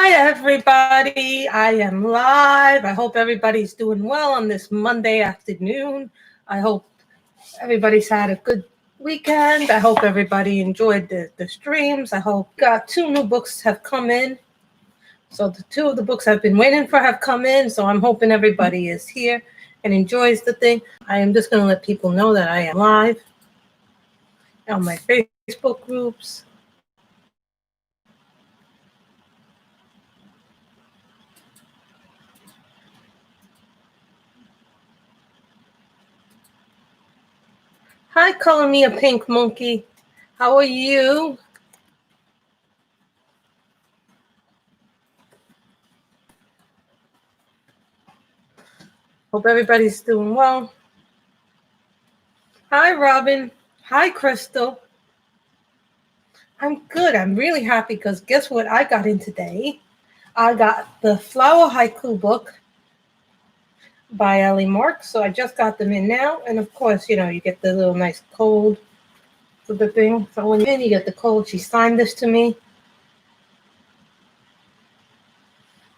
Hi, everybody. I am live. I hope everybody's doing well on this Monday afternoon. I hope everybody's had a good weekend. I hope everybody enjoyed the streams. I hope two new books have come in. So the two of the books I've been waiting for have come in. So I'm hoping everybody is here and enjoys the thing. I am just going to let people know that I am live on my Facebook groups. Hi, Color Me a Pink Monkey. How are you? Hope everybody's doing well. Hi, Robin. Hi, Crystal. I'm good. I'm really happy because guess what I got in today? I got the Flower Haiku book by Ellie Marks. So I just got them in now. And of course, you get the little nice code for the thing. So when you're in, you get the code. She signed this to me.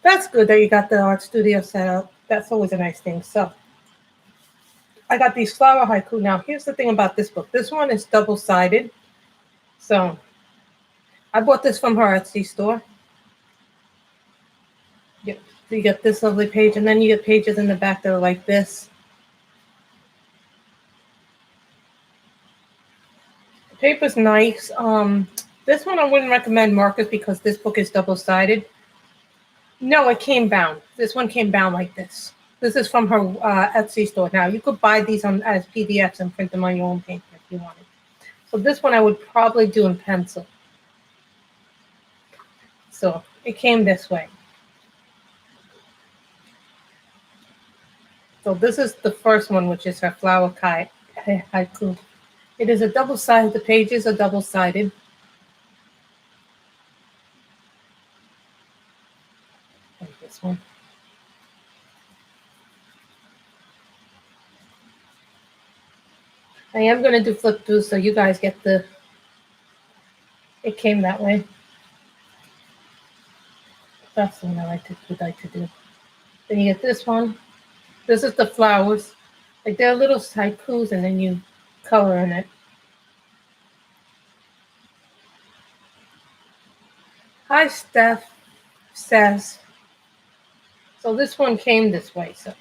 That's good that you got the art studio set up. That's always a nice thing. So I got these Flower Haiku. Now, here's the thing about this book. This one is double-sided. So I bought this from her Etsy store. Yep. So you get this lovely page, and then you get pages in the back that are like this. The paper's nice. This one I wouldn't recommend markers because this book is double-sided. No, it came bound. This one came bound like this. This is from her Etsy store. Now, you could buy these as PDFs and print them on your own paper if you wanted. So this one I would probably do in pencil. So it came this way. So this is the first one, which is her Flower Haiku. It is a double-sided. The pages are double-sided. Like this one. I am going to do flip through so you guys get it came that way. That's the one I would like to do. Then you get this one. This is the flowers. Like they're little haikus and then you color in it. Hi, Steph says. So this one came this way. So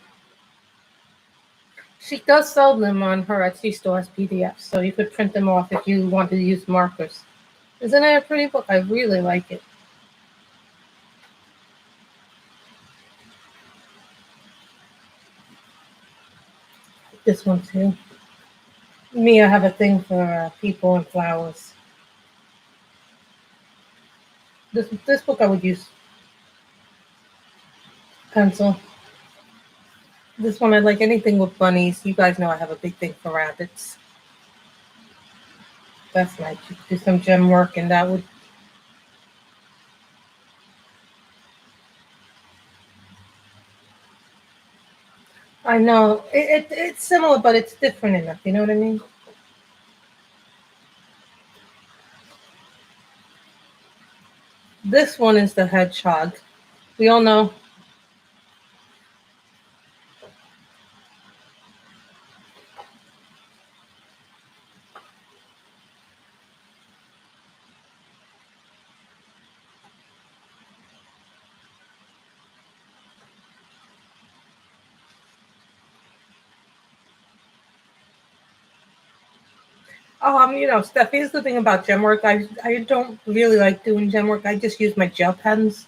she does sell them on her Etsy store as PDFs, so you could print them off if you wanted to use markers. Isn't it a pretty book? I really like it. This one too. Me, I have a thing for people and flowers. This book I would use pencil. This one I like anything with bunnies. You guys know I have a big thing for rabbits. That's nice. You could do some gem work and that would. I know. It's similar, but it's different enough. You know what I mean? This one is the hedgehog. We all know. Steph, here's the thing about gem work. I don't really like doing gem work. I just use my gel pens.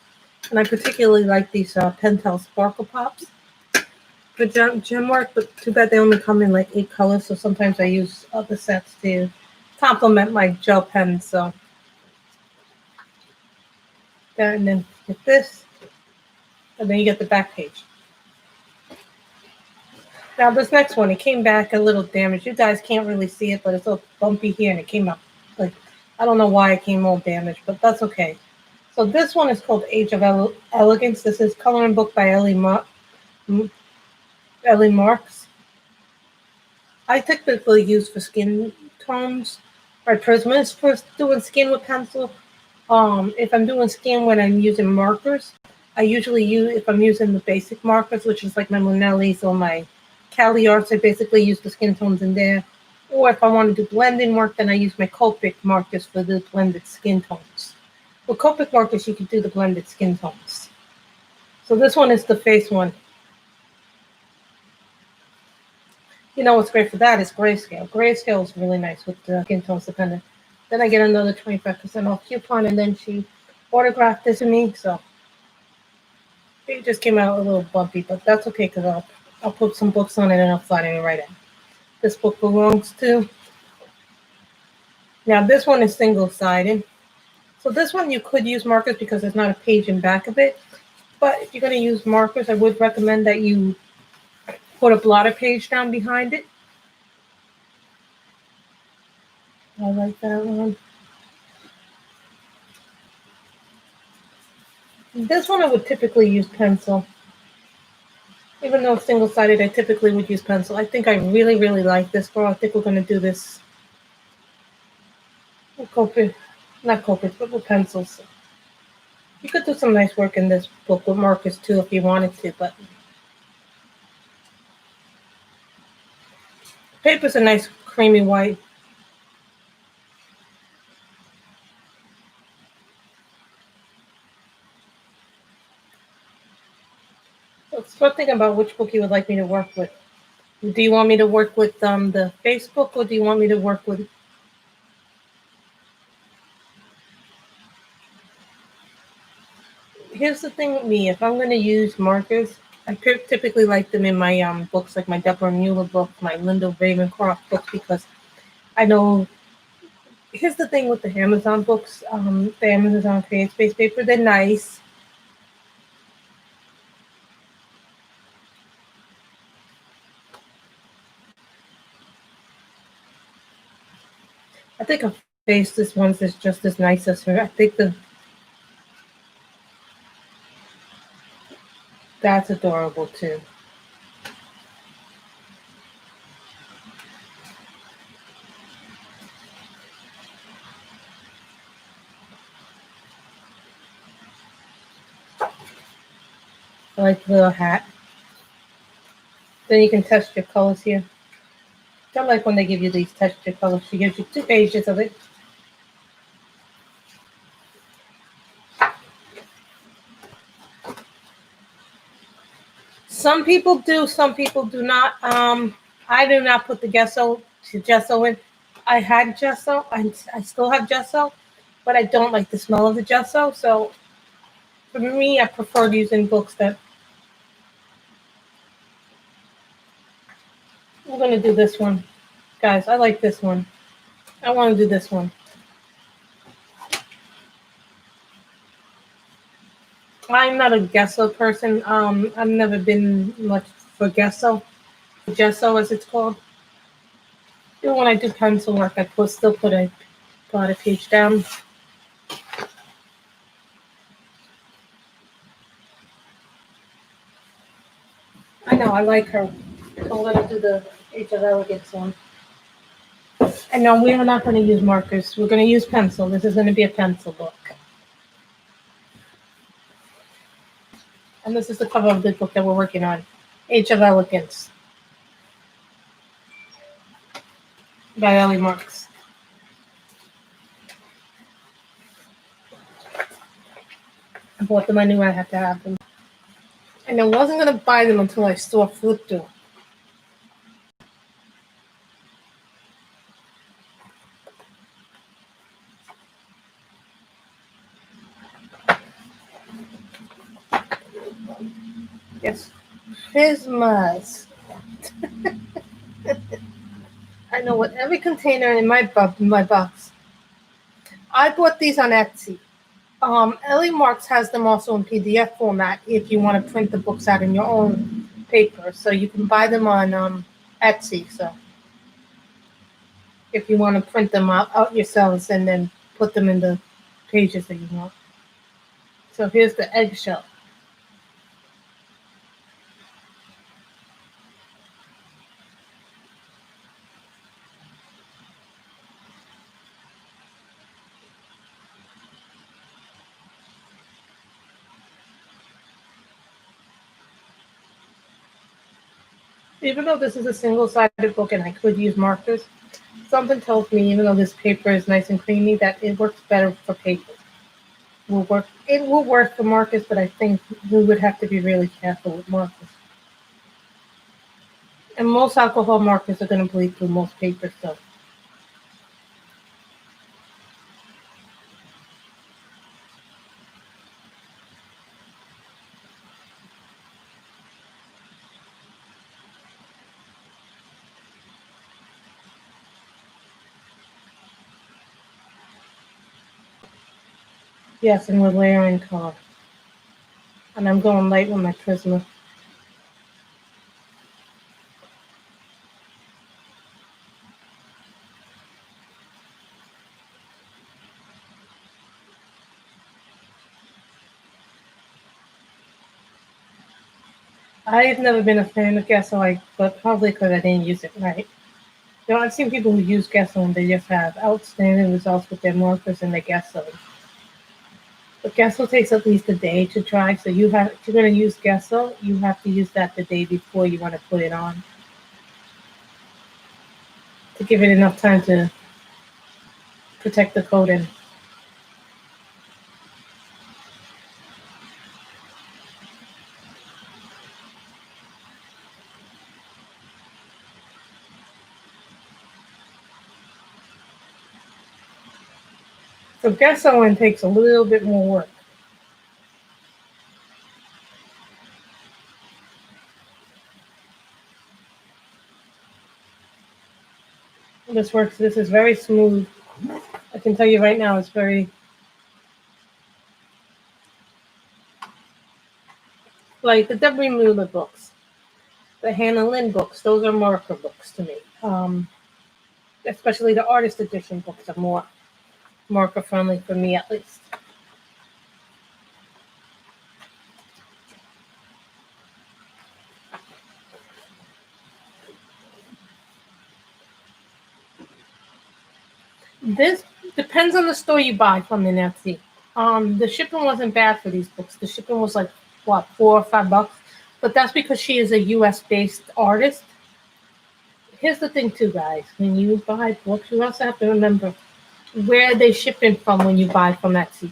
And I particularly like these Pentel Sparkle Pops for gem work, but too bad they only come in like 8 colors, so sometimes I use other sets to complement my gel pens. So, and then get this, and then you get the back page. Now this next one, it came back a little damaged. You guys can't really see it, but it's a bumpy here, and it came up like, I don't know why it came all damaged, but that's okay. So this one is called Age of Elegance. This is coloring book by Ellie Marks. I typically use for skin tones. My Prisma is for doing skin with pencil. If I'm doing skin when I'm using markers, I usually use, if I'm using the basic markers, which is like my Monellis or my Cali Arts, I basically use the skin tones in there. Or if I want to do blending work, then I use my Copic markers for the blended skin tones. With Copic markers, you can do the blended skin tones. So this one is the face one. You know what's great for that is grayscale. Grayscale is really nice with the skin tones dependent. Then I get another 25% off coupon, and then she autographed this to me, so it just came out a little bumpy, but that's okay because I'll put some books on it and I'll flat it right in. This book belongs to. Now this one is single-sided. So this one you could use markers because there's not a page in back of it. But if you're going to use markers, I would recommend that you put a blotter page down behind it. I like that one. This one I would typically use pencil. Even though it's single-sided, I typically would use pencil. I think I really, really like this girl. I think we're going to do this with Copic, not Copic, but with pencils. You could do some nice work in this book with markers too if you wanted to, but the paper's a nice creamy white. So start thinking about which book you would like me to work with. Do you want me to work with the Facebook, or do you want me to work with? Here's the thing with me: if I'm going to use markers, I typically like them in my books, like my Deborah Mueller book, my Linda Ravencroft book, because I know. Here's the thing with the Amazon books, the Amazon Create Space paper, they're nice. I think a faceless ones is just as nice as her. I think that's adorable too. I like the little hat. Then you can test your colors here. I like when they give you these texture colors. She gives you 2 pages of it. Some people do, some people do not. I do not put the gesso in. I had gesso. I still have gesso, but I don't like the smell of the gesso. So for me, I prefer using books that. I'm going to do this one. Guys, I like this one. I want to do this one. I'm not a gesso person. I've never been much for gesso as it's called. Even when I do pencil work, I still put a page down. I know, I like her. So let her do the Age of Elegance one. And no, we are not going to use markers. We're going to use pencil. This is going to be a pencil book. And this is the cover of the book that we're working on. Age of Elegance by Ellie Marks. I bought them. I knew I had to have them. And I wasn't going to buy them until I saw Flip Do. Yes. Christmas. I know what every container in my box. I bought these on Etsy. Ellie Marks has them also in PDF format if you want to print the books out in your own paper. So you can buy them on Etsy. So if you want to print them out yourselves and then put them in the pages that you want. So here's the eggshell. Even though this is a single-sided book and I could use markers, something tells me, even though this paper is nice and creamy, that it works better for paper. It will work for markers, but I think we would have to be really careful with markers. And most alcohol markers are going to bleed through most paper, so. Yes, and we're layering color. And I'm going light with my Prisma. I've never been a fan of gasoline, but probably because I didn't use it right. You know, I've seen people who use gasoline, they just have outstanding results with their markers and their gasoline. But gesso takes at least a day to dry, so if you're going to use gesso, you have to use that the day before you want to put it on to give it enough time to protect the coating. So gessoing takes a little bit more work. This works. This is very smooth. I can tell you right now, it's very like the Deborah Mueller books, the Hannah Lynn books. Those are marker books to me. Especially the artist edition books are more marker friendly for me, at least. This depends on the store you buy from in Etsy. The shipping wasn't bad for these books. The shipping was like what, $4 or $5, but that's because she is a U.S. based artist. Here's the thing, too, guys. When you buy books, you also have to remember where they shipping from when you buy from Etsy.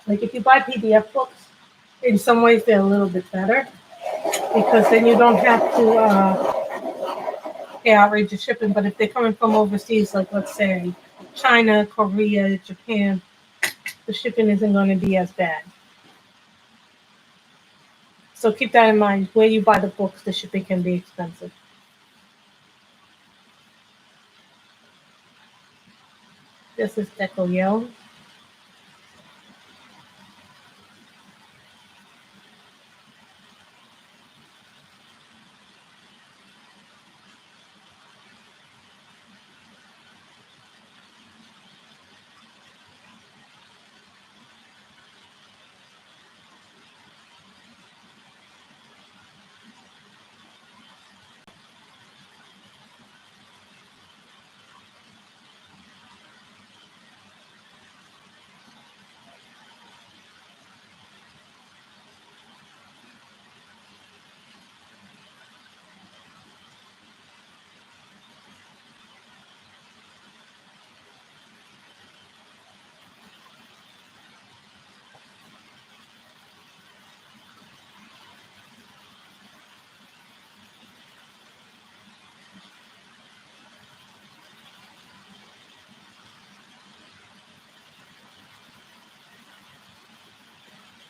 Like if you buy PDF books, in some ways they're a little bit better because then you don't have to pay outrageous shipping. But if they're coming from overseas, like let's say China, Korea, Japan, the shipping isn't going to be as bad. So keep that in mind. Where you buy the books, the shipping can be expensive. This is Deco Yellow.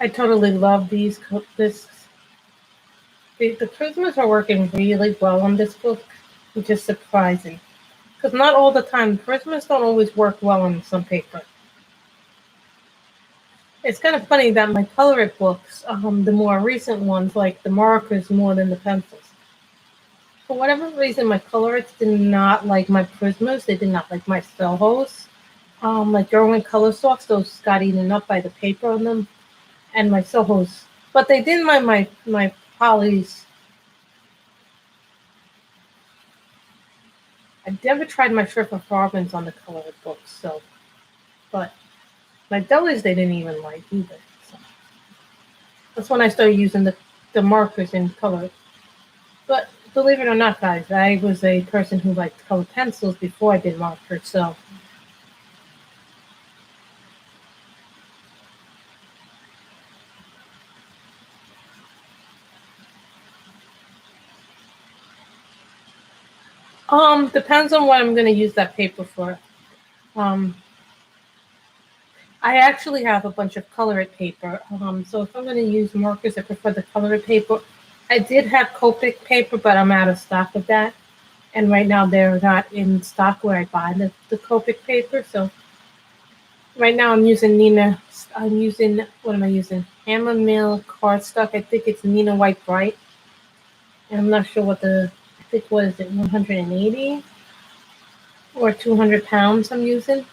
I totally love these. The Prismas are working really well on this book, which is surprising. Because not all the time, Prismas don't always work well on some paper. It's kind of funny that my Colorit books, the more recent ones, like the markers more than the pencils. For whatever reason, my Colorits did not like my Prismas. They did not like my Sohos. Like Derwent Color Softs, those got eaten up by the paper on them, and my Sohos. But they didn't mind my Polys. I never tried my Sherpa Farbins on the Colorit books, so. But my Delis they didn't even like either. So. That's when I started using the the markers in color. But believe it or not, guys, I was a person who liked colored pencils before I did markers. So depends on what I'm gonna use that paper for. Um, I actually have a bunch of colored paper. So if I'm gonna use markers, I prefer the colored paper. I did have Copic paper, but I'm out of stock of that. And right now they're not in stock where I buy the Copic paper. So right now I'm using what am I using? Hammer Mill cardstock. I think it's Nina White Bright. And I'm not sure I think what is it, 180 or 200 pounds I'm using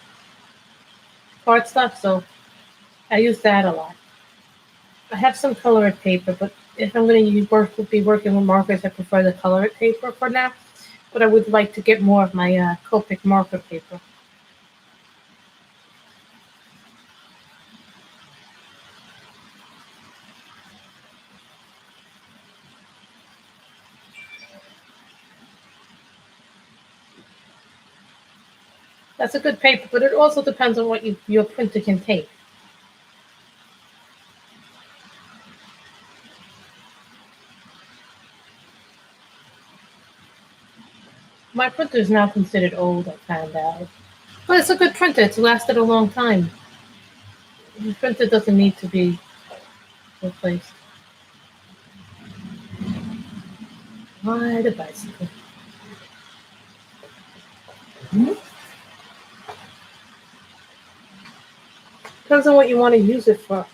cardstock. So I use that a lot. I have some colored paper, but if I'm going to be working with markers, I prefer the colored paper for now. But I would like to get more of my Copic marker paper. That's a good paper, but it also depends on what your printer can take. My printer is now considered old, I found out. But it's a good printer. It's lasted a long time. The printer doesn't need to be replaced. Ride a bicycle. Depends on what you want to use it for.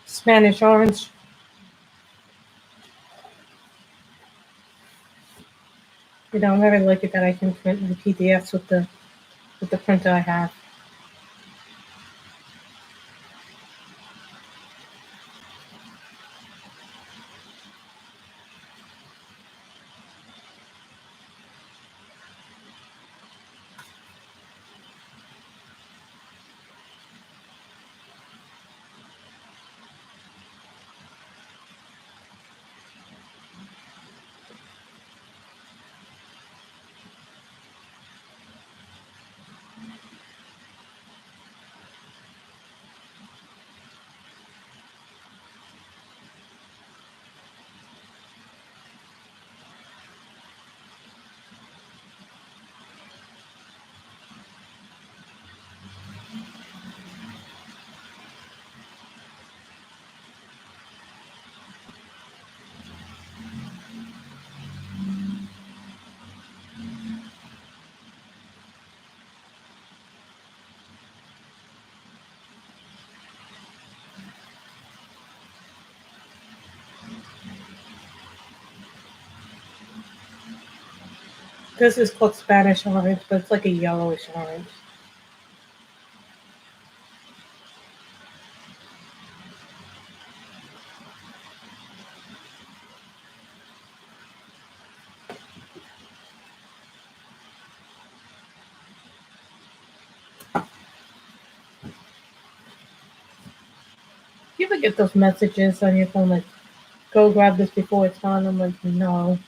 Spanish orange. I'm very lucky that I can print my PDFs with the printer I have. This is called Spanish orange, but it's like a yellowish orange. You ever get those messages on your phone like, go grab this before it's gone? I'm like, no.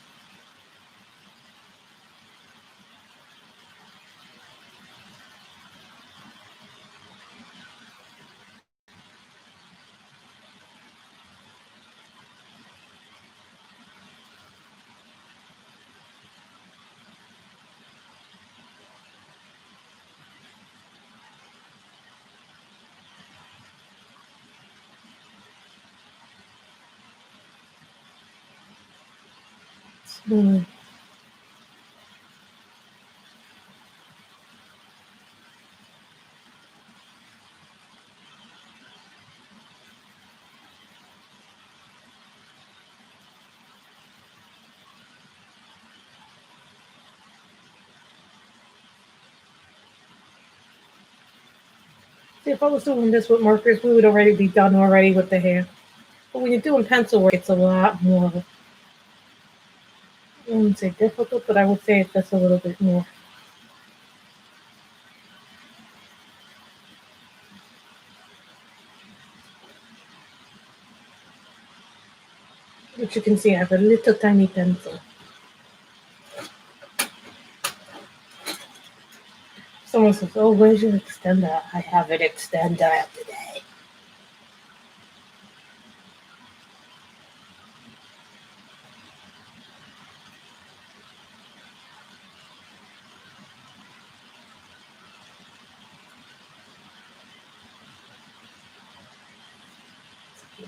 Mm. See, if I was doing this with markers, we would already be done already with the hair. But when you're doing pencil work, it's a lot more, I wouldn't say difficult, but I would say it's just a little bit more. Which you can see, I have a little tiny pencil. Someone says, oh, where's your extender? I have an extender today.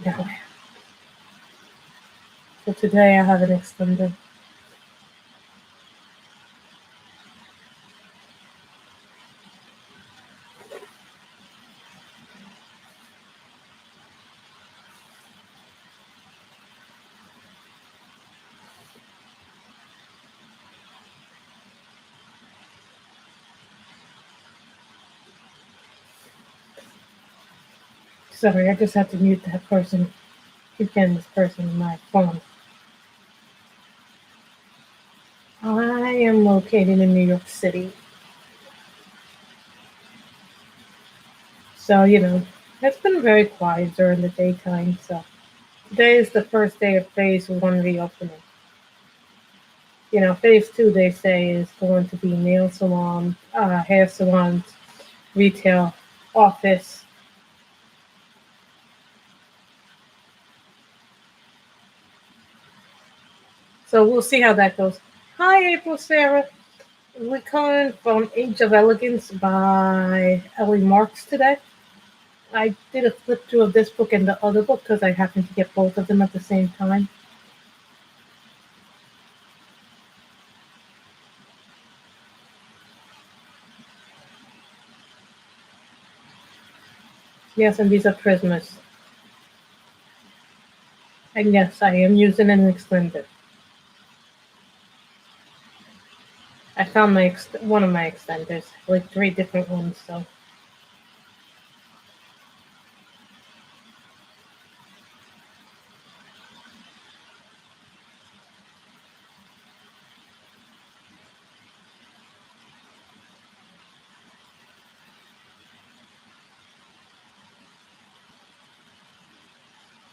No. So today I have an extender. Sorry, I just had to mute that person. Keep getting this person in my phone. I am located in New York City. So, it's been very quiet during the daytime. So, today is the first day of phase 1 reopening. Phase 2, they say, is going to be nail salon, hair salons, retail, office. So, we'll see how that goes. Hi, April Sarah. We're coming from Age of Elegance by Ellie Marks today. I did a flip through of this book and the other book because I happened to get both of them at the same time. Yes, and these are Prismas. And yes, I am using an extender. I found one of my extenders, like 3 different ones, so.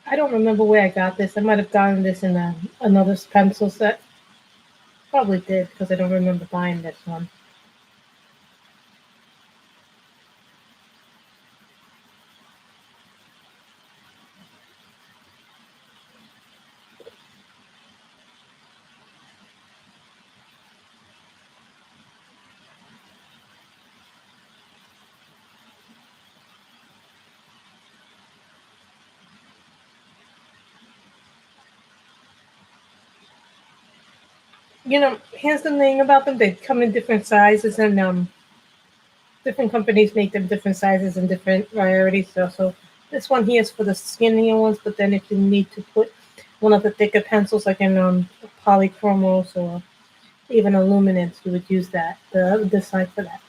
I don't remember where I got this. I might have gotten this in another pencil set. Probably did, because I don't remember buying this one. Here's the thing about them. They come in different sizes, and different companies make them different sizes and different varieties. So this one here is for the skinnier ones, but then if you need to put one of the thicker pencils, like in polychromos or even luminance, you would use this side for that.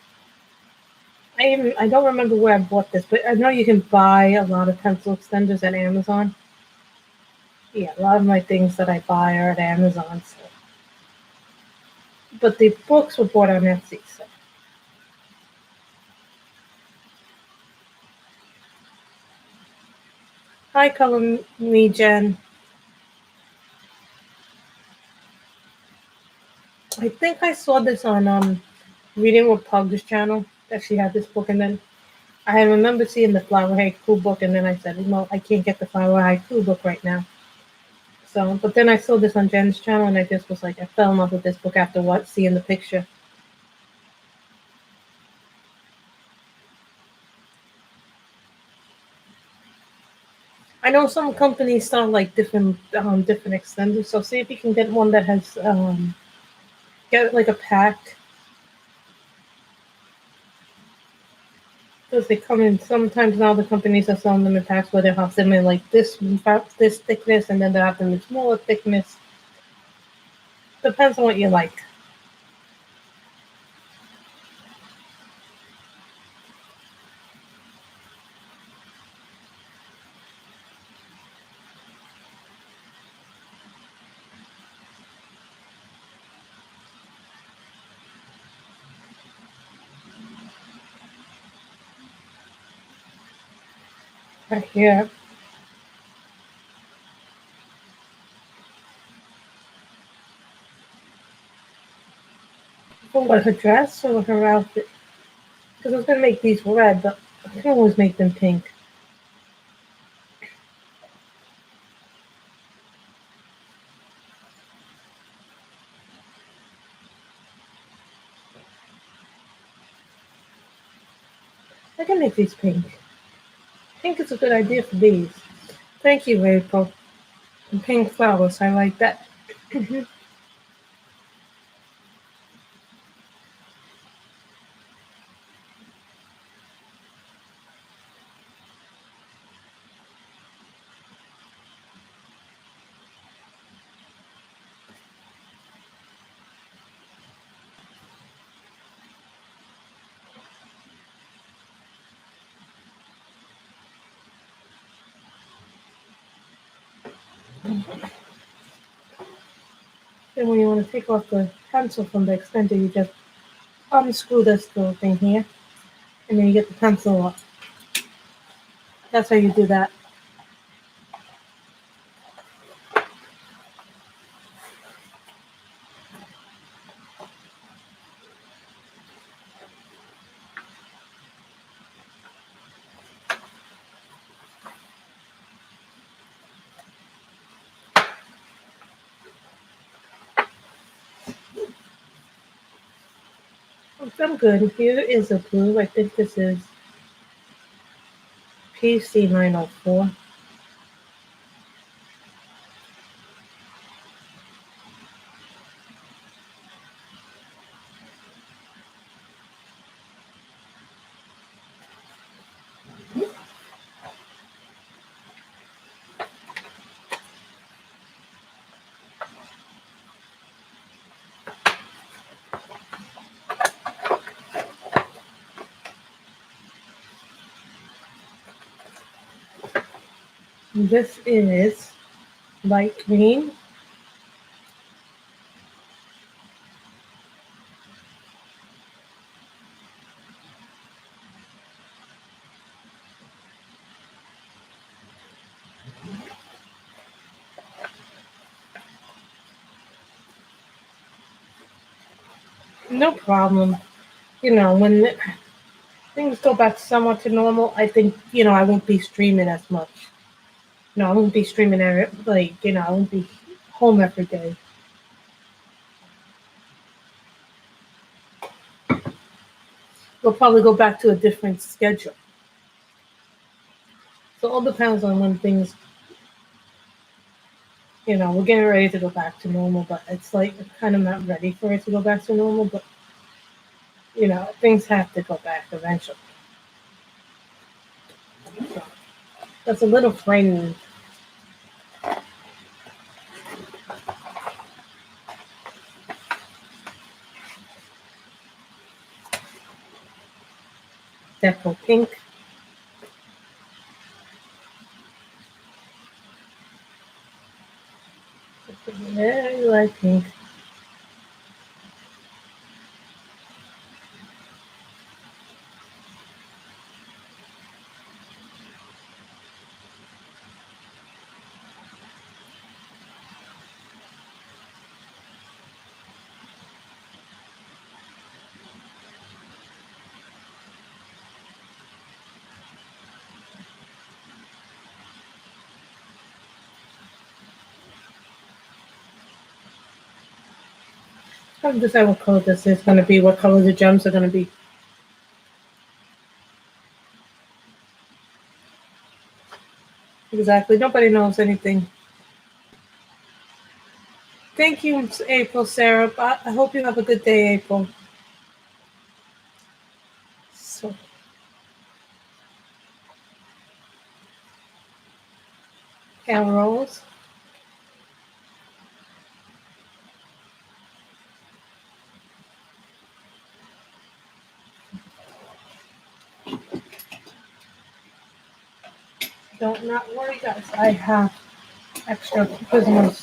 I don't remember where I bought this, but I know you can buy a lot of pencil extenders at Amazon. Yeah, a lot of my things that I buy are at Amazon. So. But the books were bought on Etsy. So. Hi, Color Me Jen. I think I saw this on Reading with Pug's channel that she had this book, and then I remember seeing the Flower Haiku book, and then I said, well, I can't get the Flower Haiku book right now. So, but then I saw this on Jen's channel, and I just was like, I fell in love with this book after seeing the picture. I know some companies sell like different extenders, so see if you can get one that has get like a pack. Because they come in, sometimes now the companies are selling them in packs where they have them in like this thickness, and then they have them in smaller thickness. Depends on what you like. right here. For what, her dress or her outfit? Because I was gonna make these red, but I can always make them pink. I can make these pink. I think it's a good idea for these. Thank you, April. And pink flowers, I like that. Then when you want to take off the pencil from the extender, you just unscrew this little thing here, and then you get the pencil off. That's how you do that. I'm good. Here is a blue. I think this is PC904. This is light green. No problem. When things go back somewhat to normal, I think, I won't be streaming as much. No, I won't be streaming I won't be home every day. We'll probably go back to a different schedule. So it all depends on when things, we're getting ready to go back to normal, but it's like I'm kind of not ready for it to go back to normal, but things have to go back eventually. So that's a little frightening. Definitely pink. Very light pink. I'll decide what color this is going to be, what color the gems are going to be. Exactly. Nobody knows anything. Thank you, April, Sarah. I hope you have a good day, April. So, arrows. Don't not worry, guys. I have extra prisoners.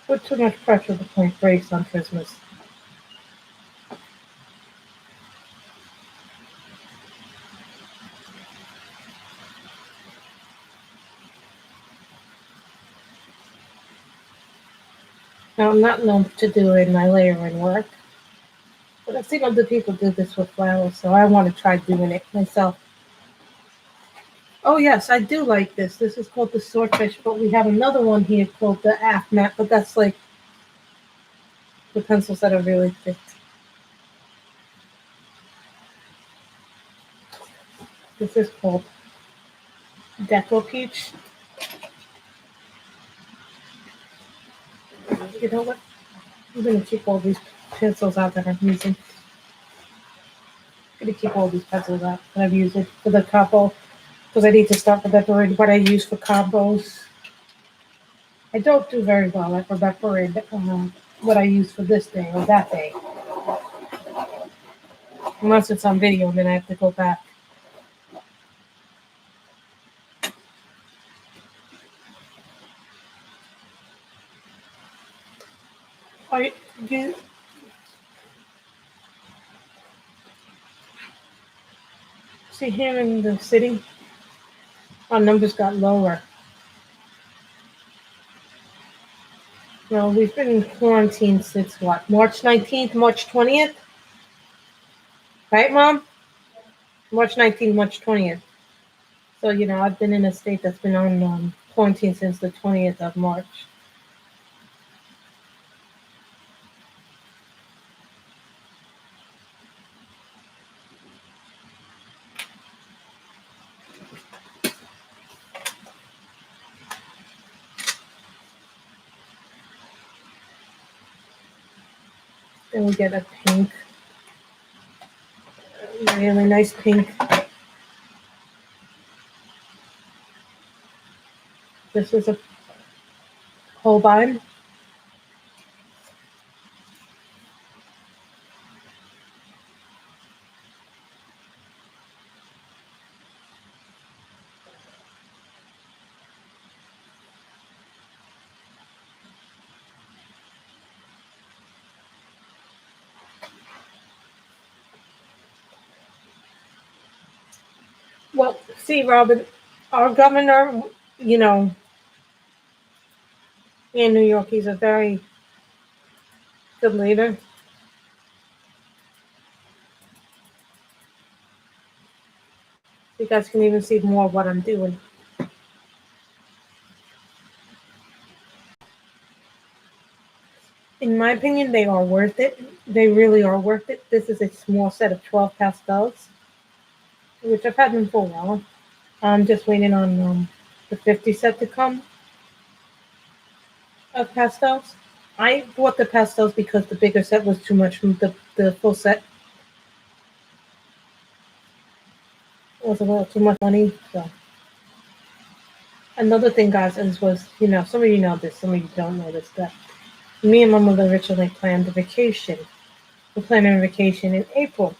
Put too much pressure to point brakes on Christmas. Now, I'm not known to do it in my layering work, but I've seen other people do this with flowers, so I want to try doing it myself. Oh yes, I do like this. This is called the Swordfish, but we have another one here called the Afmat, but that's like the pencils that are really thick. This is called Deco Peach. You know what? I'm gonna keep all these pencils out that I'm using. I'm gonna keep all these pencils out that I'm using for the combo because I need to start remembering what I use for combos. I don't do very well at remembering what I use for this day or that day. Unless it's on video, then I have to go back. Are you, see here in the city, our numbers got lower. No, we've been in quarantine since what? March 19th, March 20th? Right, Mom? March 19th, March 20th. So, I've been in a state that's been on quarantine since the 20th of March. Then we get a pink, really nice pink. This is a Holbein. Well, see, Robin, our governor, you know, in New York, he's a very good leader. You guys can even see more of what I'm doing. In my opinion, they are worth it. They really are worth it. This is a small set of 12 pastels, which I've had them for a while. I'm just waiting on the 50 set to come of pastels. I bought the pastels because the bigger set was too much. The full set was a little too much money. So another thing, guys, some of you know this, some of you don't know this, that me and my mother originally planned a vacation. We're planning a vacation in April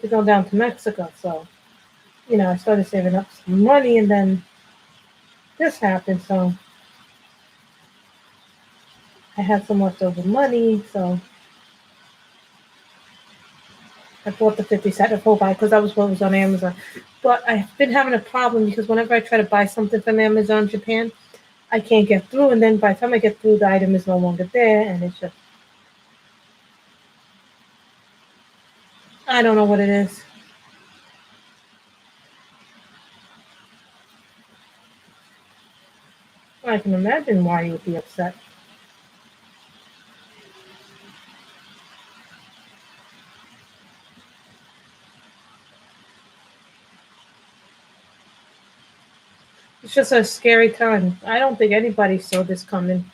to go down to Mexico. So, I started saving up some money, and then this happened. So I had some leftover money. So I bought the 50 set of whole buy because that was what was on Amazon. But I've been having a problem because whenever I try to buy something from Amazon Japan, I can't get through. And then by the time I get through, the item is no longer there. And it's just, I don't know what it is. I can imagine why you would be upset. It's just a scary time. I don't think anybody saw this coming.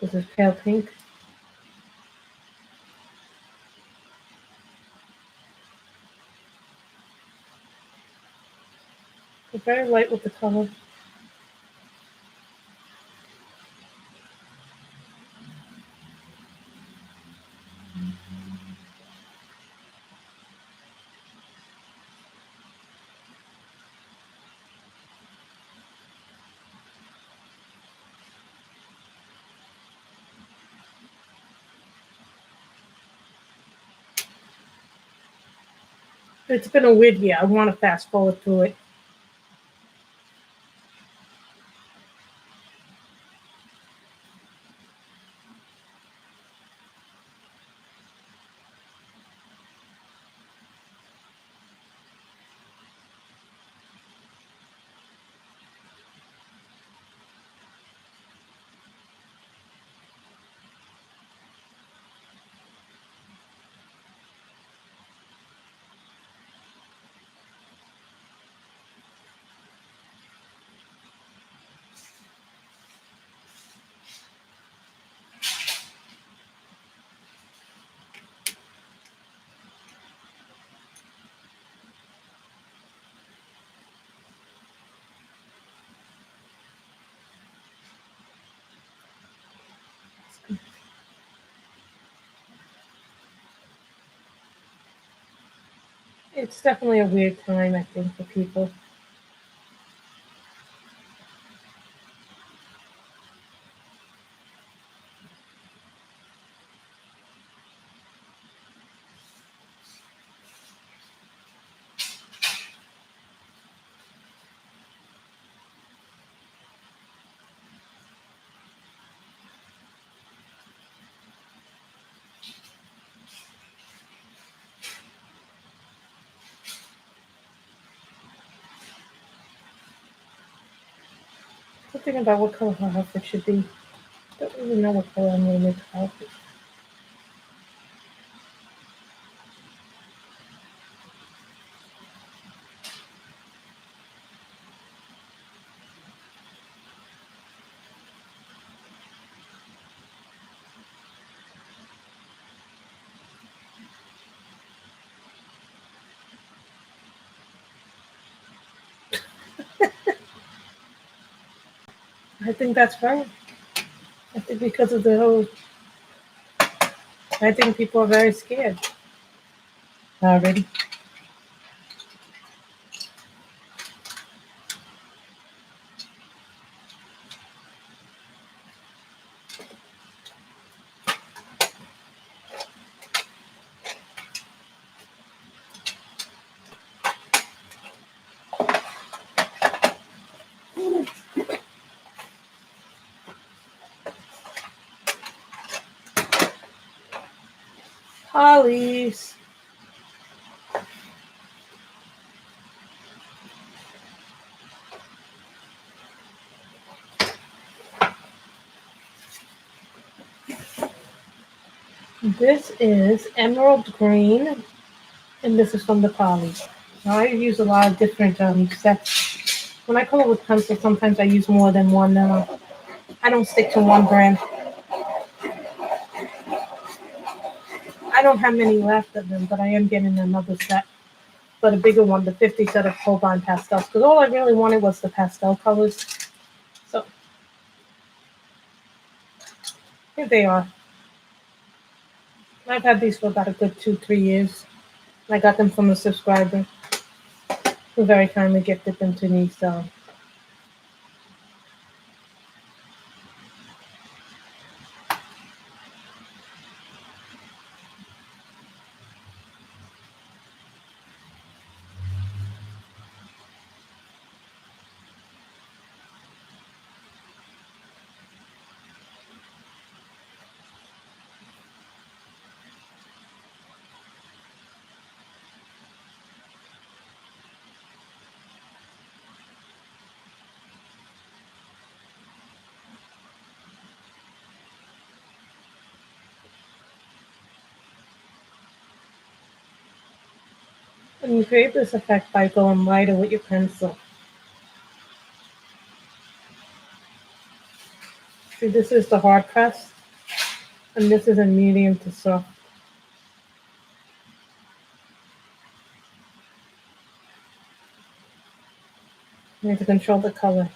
This is pale pink. It's very light with the color. It's been a weird year. I want to fast forward through it. It's definitely a weird time, I think, for people. I'm thinking about what color her outfit should be. I don't really know what color I'm going to make her outfit. I think that's right. I think because of the whole, I think people are very scared already. Hollies. This is emerald green, and this is from the Poly. Now, I use a lot of different sets. When I color with pencil, sometimes I use more than one. I don't stick to one brand. I don't have many left of them, but I am getting another set, but a bigger one, the 50 set of Holbein pastels, because all I really wanted was the pastel colors. So here they are. I've had these for about a good 2, 3 years. I got them from a subscriber who very kindly gifted them to me. So and you create this effect by going lighter with your pencil. See, this is the hard press, and this is a medium to soft. You need to control the color.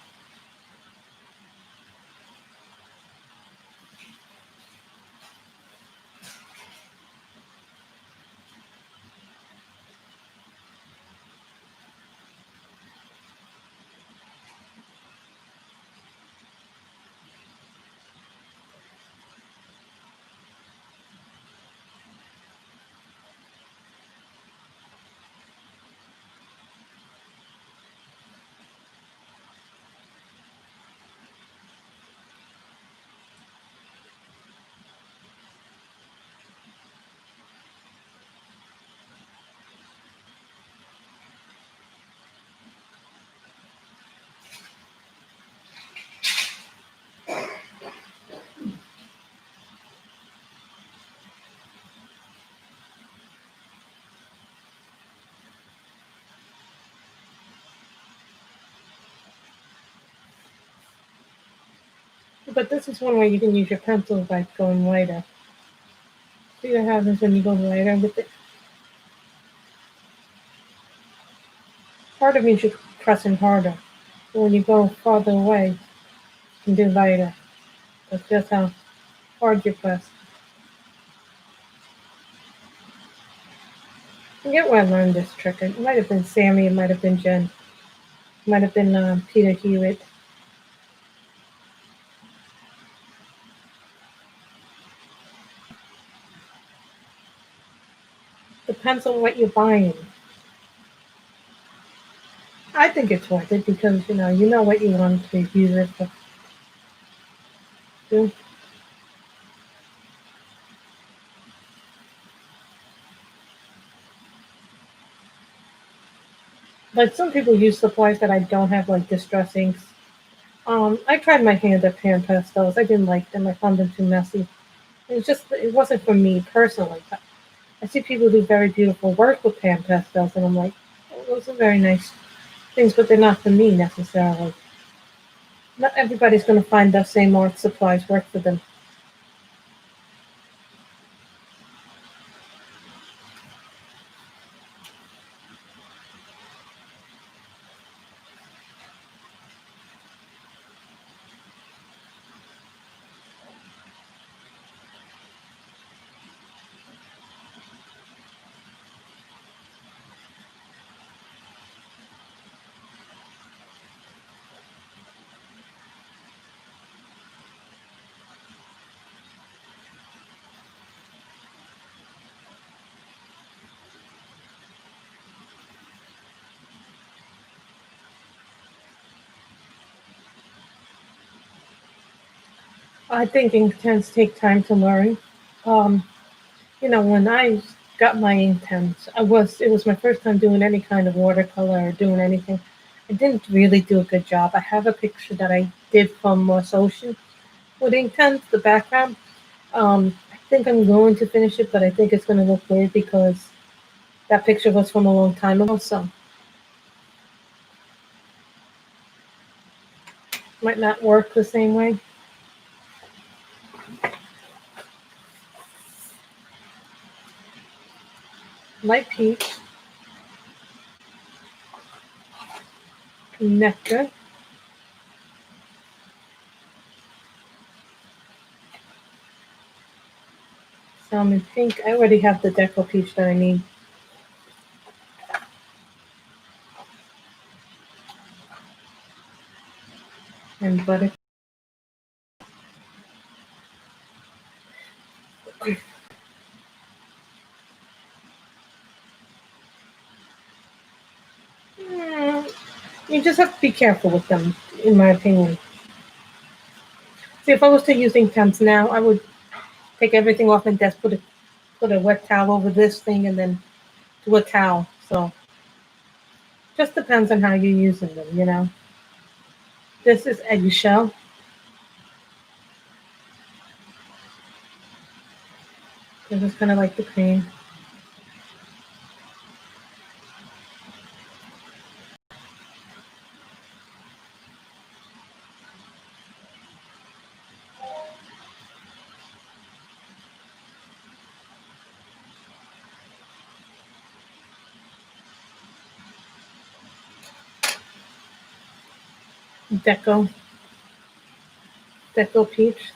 But this is one way you can use your pencil by going lighter. See what happens when you go lighter with it? Part of me should press in harder. But when you go farther away, you can do lighter. That's just how hard you press. I forget where I learned this trick. It might have been Sammy, it might have been Jen, it might have been Peter Hewitt. Depends on what you're buying. I think it's worth it because you know what you want to use it for. Do. But some people use supplies that I don't have, like distress inks. I tried my hand at pan pastels. I didn't like them. I found them too messy. It wasn't for me personally. But I see people do very beautiful work with pan pastels, and I'm like, oh, those are very nice things, but they're not for me necessarily. Not everybody's going to find the same art supplies work for them. I think ink tends take time to learn. Um, when I got my ink tens, it was my first time doing any kind of watercolor or doing anything. I didn't really do a good job. I have a picture that I did from Moss Ocean with ink tens, the background. I think I'm going to finish it, but I think it's going to look weird because that picture was from a long time ago, so might not work the same way. Light peach, nectar, salmon pink. I already have the deco peach that I need, and butter. Mm, you just have to be careful with them, in my opinion. See, if I was to use ink pens now, I would take everything off my desk, put a wet towel over this thing, and then do a towel. So just depends on how you're using them. This is eggshell. This is kind of like the cream. Deco, deco peach.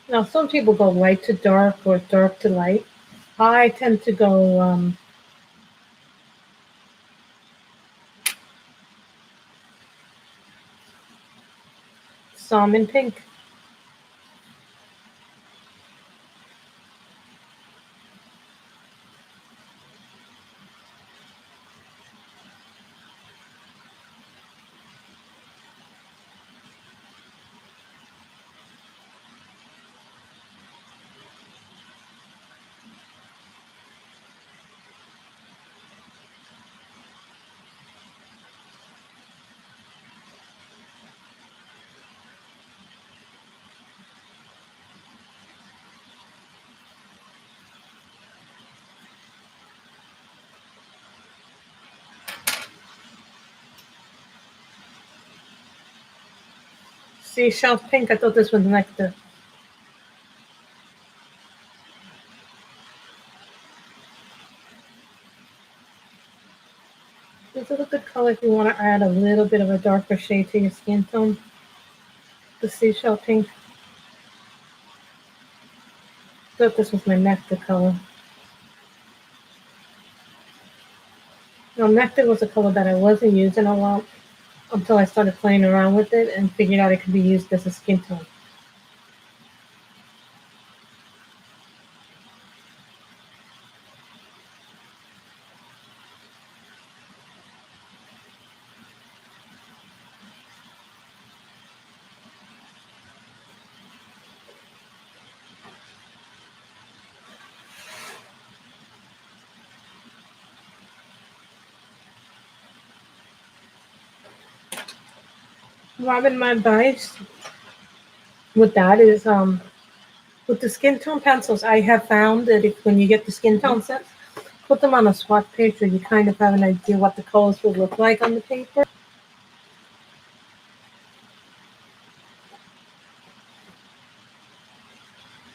Now, some people go light to dark or dark to light. I tend to go salmon pink. Seashell pink. I thought this was nectar. This is a good color if you want to add a little bit of a darker shade to your skin tone. The seashell pink. I thought this was my nectar color. Now, nectar was a color that I wasn't using a lot until I started playing around with it and figured out it could be used as a skin tone. Robin, my advice with that is with the skin tone pencils, I have found that if when you get the skin tone sets, put them on a swatch page so you kind of have an idea what the colors will look like on the paper.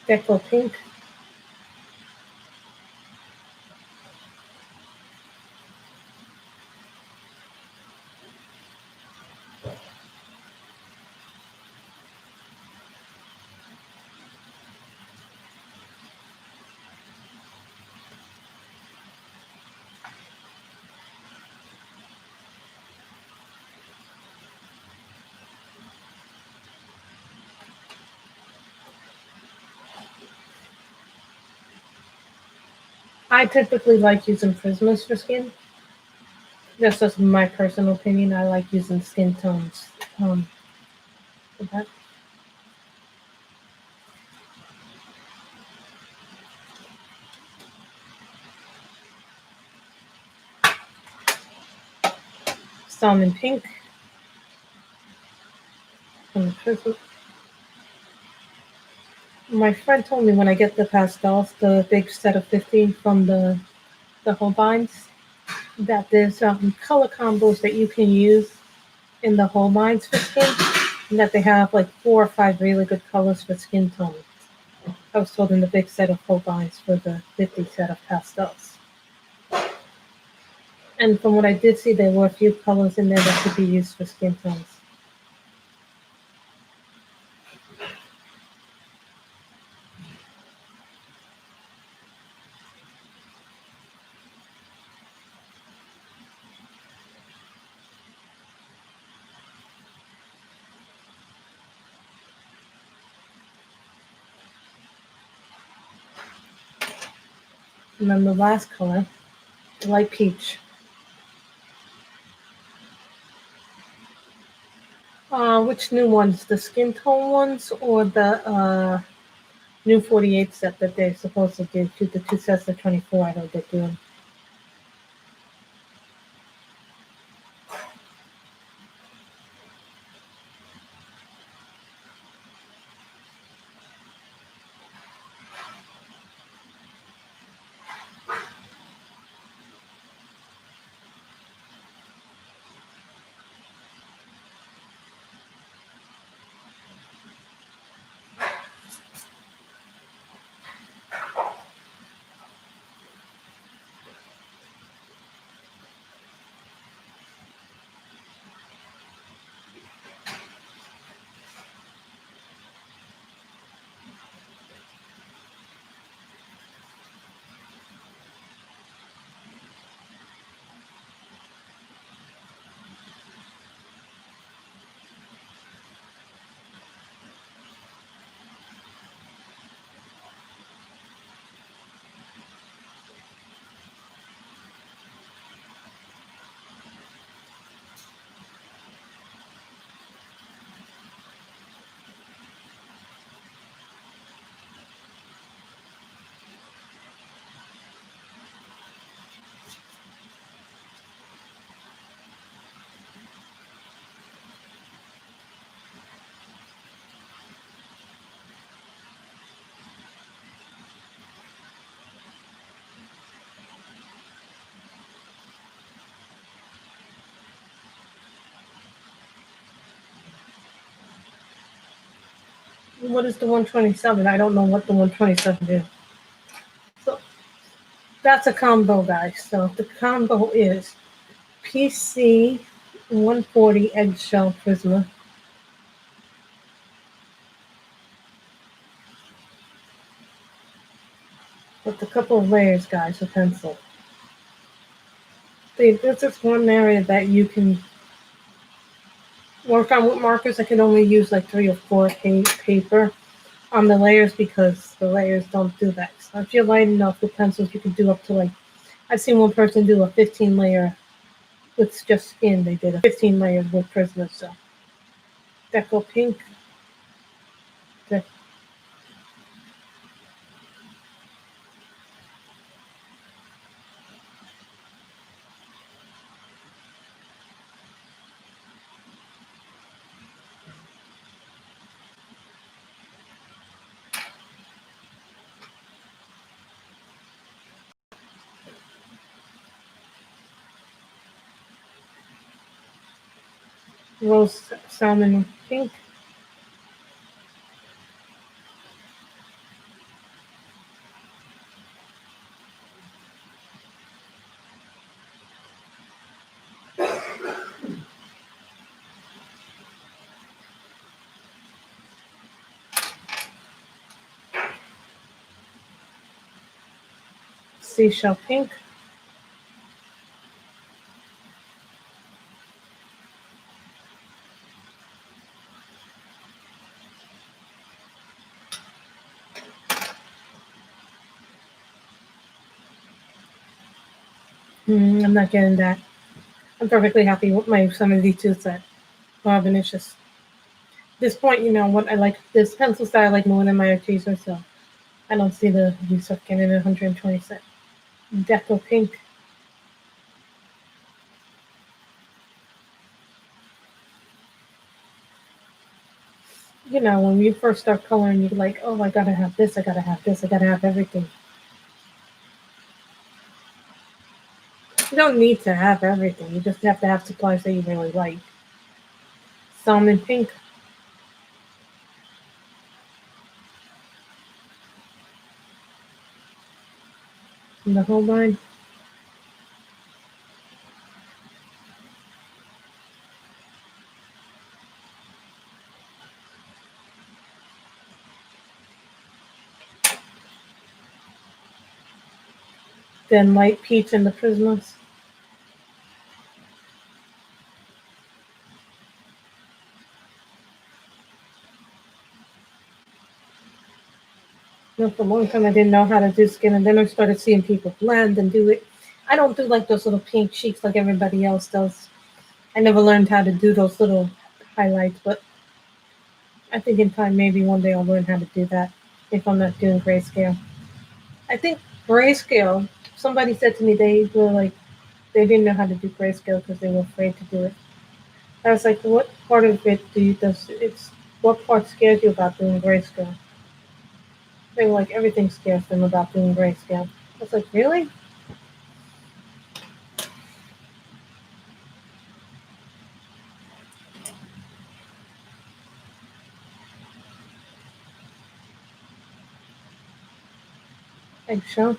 Deco pink. I typically like using Prismas for skin. That's just my personal opinion. I like using skin tones for that. Salmon pink from the Prisma. My friend told me when I get the pastels, the big set of 50 from the Holbeins, that there's color combos that you can use in the Holbeins for skin, and that they have like 4 or 5 really good colors for skin tones. I was told in the big set of Holbeins for the 50 set of pastels. And from what I did see, there were a few colors in there that could be used for skin tones. And then the last color, light peach. Which new ones? The skin tone ones or the new 48 set that they're supposed to do? The two sets of 24, I heard they're doing. What is the 127? I don't know what the 127 is. So that's a combo, guys. So the combo is PC 140 eggshell Prisma with a couple of layers, guys, of pencil. This is one area that you can work on with markers. I can only use like 3 or 4 paper on the layers because the layers don't do that. So if you're light enough with pencils, you can do up to like, I've seen one person do a 15 layer with just skin. They did a 15 layers with Prisma. So Deco Pink, the Rose Salmon Pink, Seashell Pink, I'm not getting that. I'm perfectly happy with my 72 set. Robin is just, at this point, you know what I like, this pencil style I like more than my Artesia, so I don't see the use of getting a 120 set. Deco Pink, you know, when you first start coloring, you're like, oh, I gotta have this, I gotta have this, I gotta have everything. You don't need to have everything. You just have to have supplies that you really like. Salmon Pink, and the whole line. Then light peach and the Prismas. You know, for a long time I didn't know how to do skin, and then I started seeing people blend and do it. I don't do like those little pink cheeks like everybody else does. I never learned how to do those little highlights, but I think in time maybe one day I'll learn how to do that if I'm not doing grayscale. I think grayscale, somebody said to me they were like, they didn't know how to do grayscale because they were afraid to do it. I was like, what part of it do you does it's what part scares you about doing grayscale? They were like everything scares them about doing grayscale. I was like, really? Eggshell.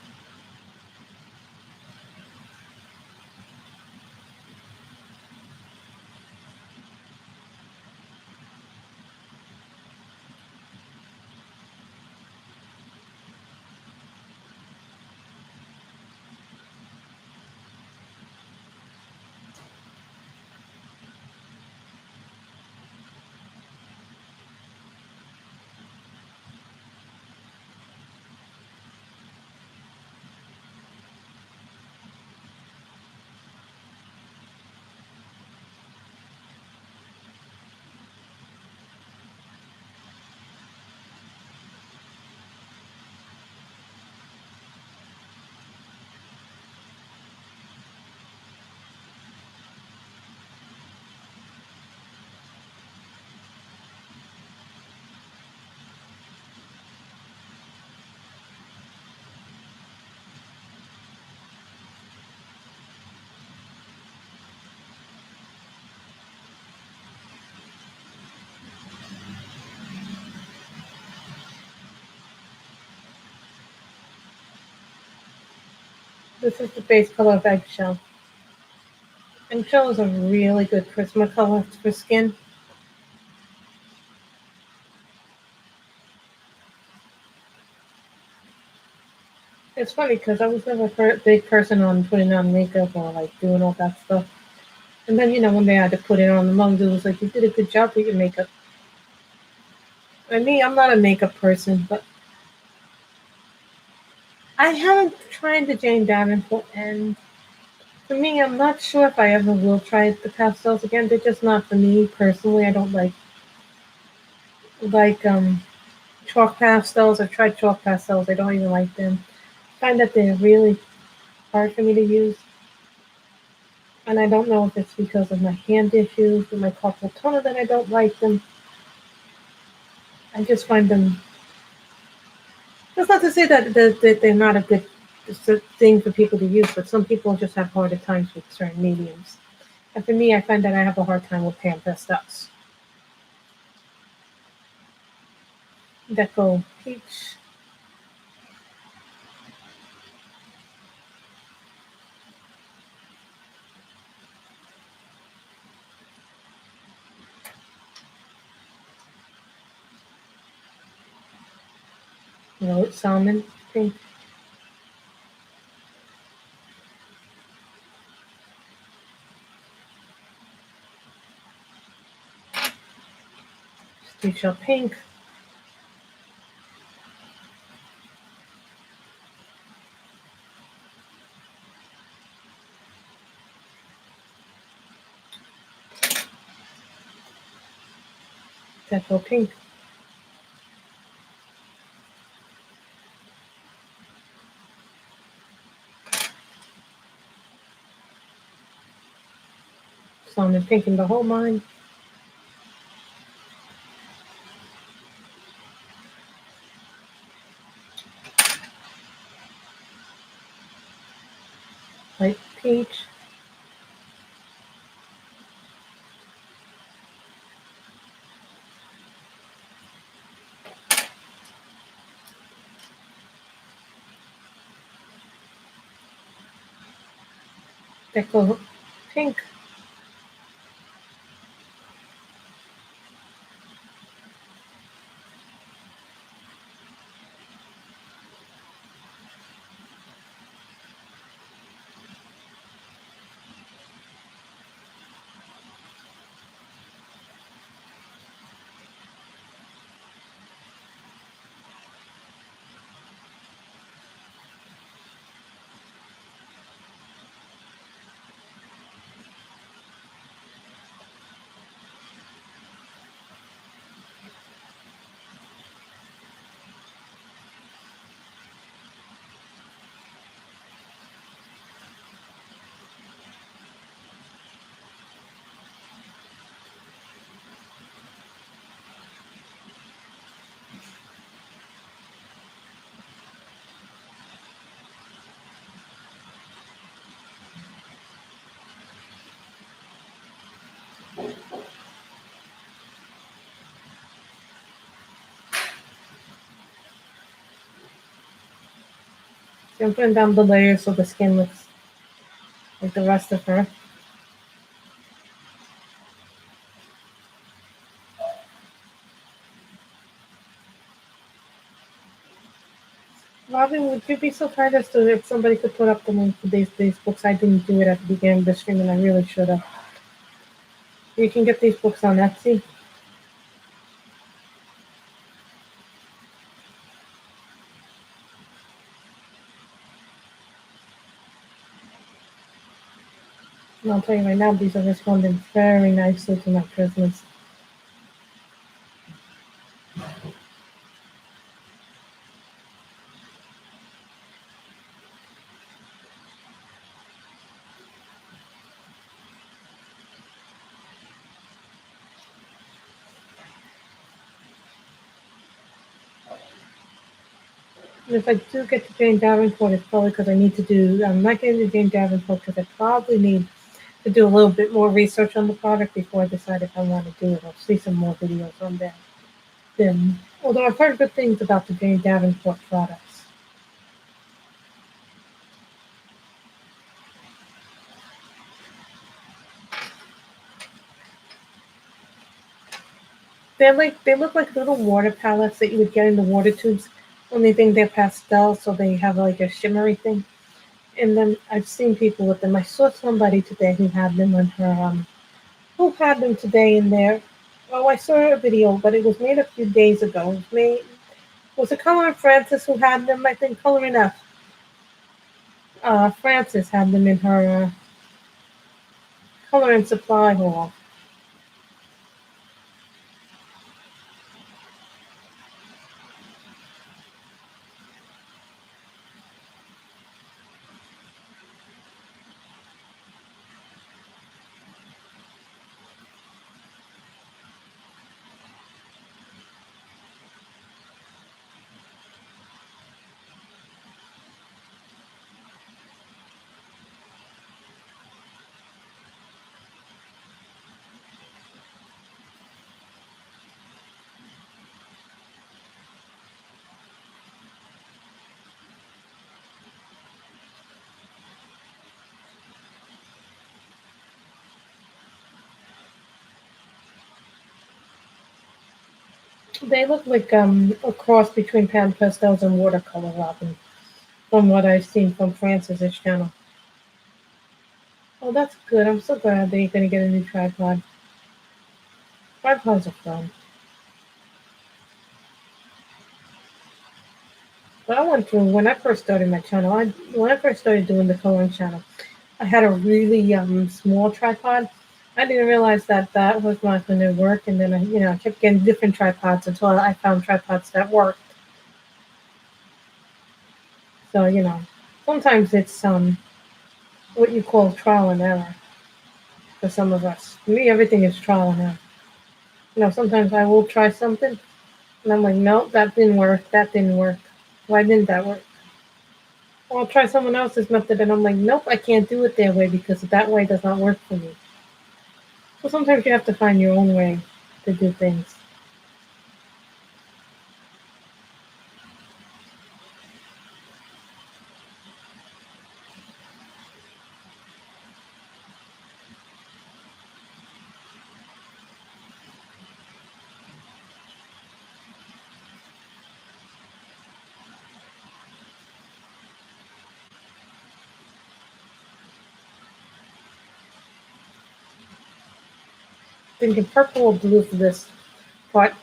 This is the base color of Eggshell. Eggshell is a really good Prismacolor for skin. It's funny because I was never a big person on putting on makeup or like doing all that stuff. And then, one day I had to put it on. The mom was like, "You did a good job with your makeup." I'm not a makeup person, but I haven't tried the Jane Davenport, and for me, I'm not sure if I ever will try the pastels again. They're just not for me personally. I don't like chalk pastels. I've tried chalk pastels. I don't even like them. I find that they're really hard for me to use. And I don't know if it's because of my hand issues with my carpal tunnel that I don't like them. I just find them. That's not to say that they're not a good thing for people to use, but some people just have harder times with certain mediums. And for me, I find that I have a hard time with pan pastels. Deco Peach. Salmon pink. Seashell pink. Deco pink. Salmon pink in the whole mine. Light peach. Deco pink. So I'm putting down the layers so the skin looks like the rest of her. Robin, would you be so kind as to if somebody could put up the link for these books? I didn't do it at the beginning of the stream, and I really should have. You can get these books on Etsy. And I'll tell you right now, these are responding very nicely to my Christmas. And if I do get to Jane Davenport, it's probably because I need to do. I'm not getting to Jane Davenport because I probably need to do a little bit more research on the product before I decide if I want to do it. I'll see some more videos on that. Then, although I've heard good things about the Jane Davenport products. they look like little water palettes that you would get in the water tubes. Only thing they're pastel, so they have like a shimmery thing. And then I've seen people with them. I saw somebody today who had them on her who had them today in there. Oh, I saw a video, but it was made a few days ago. It was made was it Color Francis who had them? I think Color Enough. Francis had them in her color and supply hall. They look like a cross between pan pastels and watercolor, Robin, from what I've seen from Francis's channel. Oh, that's good. I'm so glad that you're gonna get a new tripod. Tripods are fun. But I went through when I first started my channel. When I first started doing the coloring channel, I had a really small tripod. I didn't realize that that was not going to work, and then I kept getting different tripods until I found tripods that worked. So sometimes it's what you call trial and error for some of us. For me, everything is trial and error. Sometimes I will try something, and I'm like, no, that didn't work. That didn't work. Why didn't that work? Or I'll try someone else's method, and I'm like, nope, I can't do it their way because that way does not work for me. So sometimes you have to find your own way to do things. Thinking purple or blue for this part.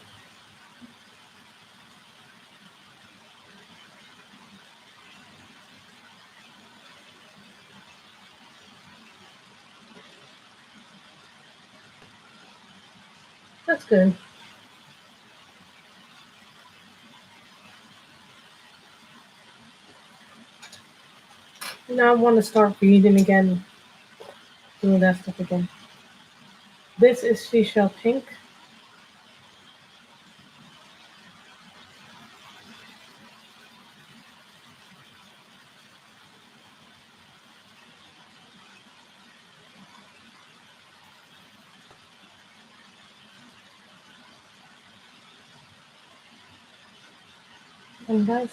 That's good. Now I want to start reading again, doing that stuff again. This is Seashell Pink. And guys,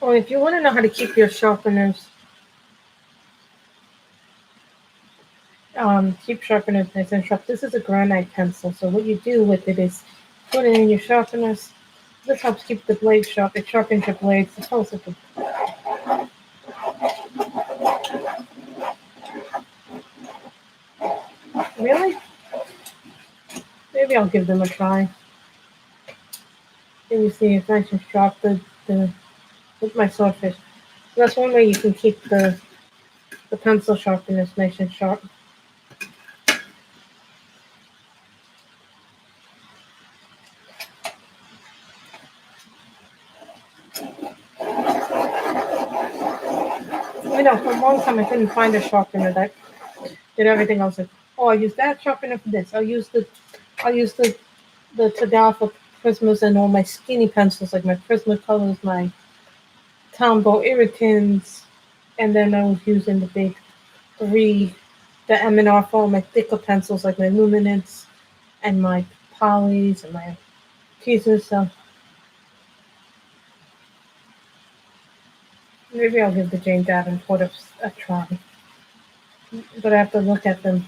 oh, if you want to know how to keep your sharpeners, keep sharpeners nice and sharp. This is a granite pencil, so what you do with it is put it in your sharpeners. This helps keep the blade sharp. It sharpens your blades. It's also good. Really? Maybe I'll give them a try. Let me see if I can sharp with my swordfish. So that's one way you can keep the pencil sharpeners nice and sharp. For a long time I couldn't find a sharpener that did everything else. Like, oh, I use that sharpener for this. I'll use the Tadal for Prismas and all my skinny pencils, like my Prisma colors, my Tombow irritants, and then I was using the big three, the M&R for all my thicker pencils, like my luminance and my polys and my pieces. So maybe I'll give the Jane Davenport a try, but I have to look at them.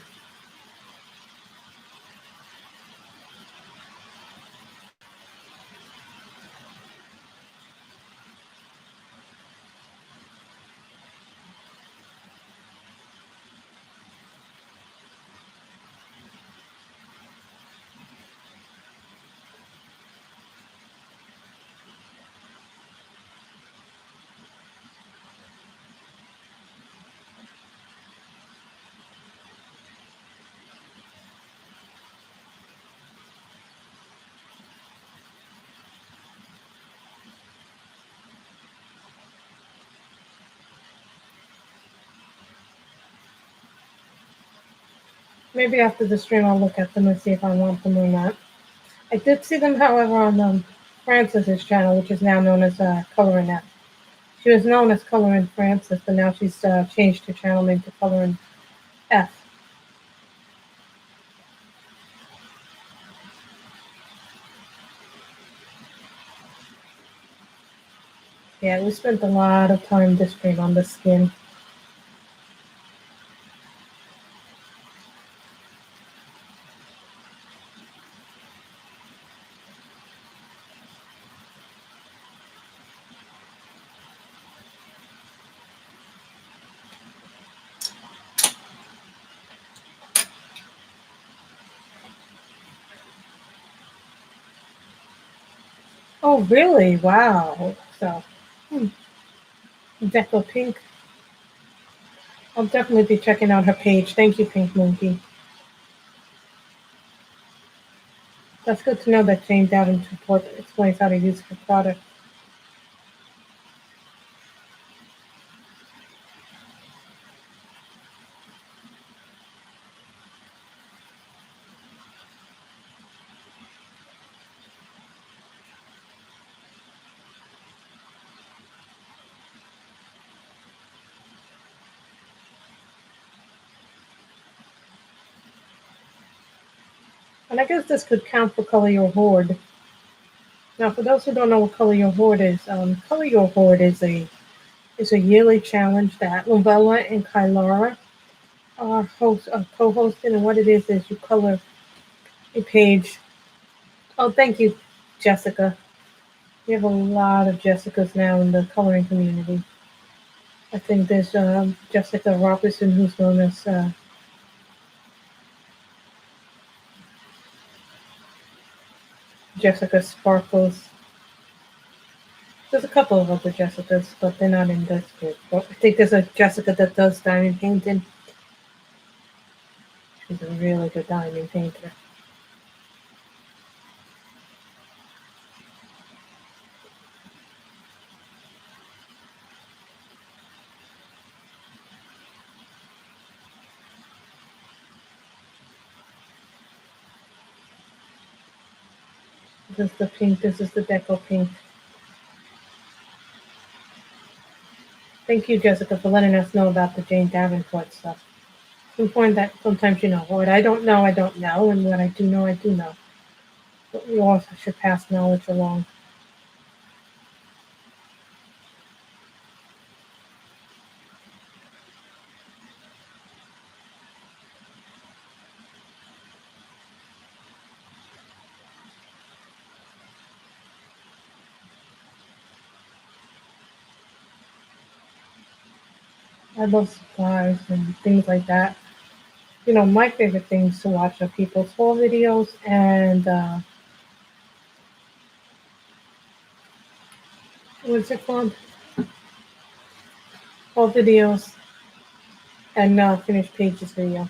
Maybe after the stream I'll look at them and see if I want them or not. I did see them, however, on Frances's channel, which is now known as Coloring F. She was known as Coloring Francis, but now she's changed her channel name to Coloring F. Yeah, we spent a lot of time this stream on the skin. Oh, really? Wow. So, Deco Pink. I'll definitely be checking out her page. Thank you, Pink Monkey. That's good to know that Jane Davenport explains how to use her product. And I guess this could count for Color Your Horde. Now, for those who don't know what Color Your Horde is, Color Your Horde is a yearly challenge that Novella and Kylara are co-hosting, and what it is you color a page. Oh, thank you, Jessica. We have a lot of Jessicas now in the coloring community. I think there's Jessica Robertson, who's known as Jessica Sparkles. There's a couple of other Jessicas, but they're not in this group. But I think there's a Jessica that does diamond painting. She's a really good diamond painter. This is the pink. This is the Deco Pink. Thank you, Jessica, for letting us know about the Jane Davenport stuff. It's important that sometimes, what I don't know, and what I do know, I do know. But we also should pass knowledge along. I love supplies and things like that. My favorite things to watch are people's haul videos and what's it called? Haul videos and finished pages video.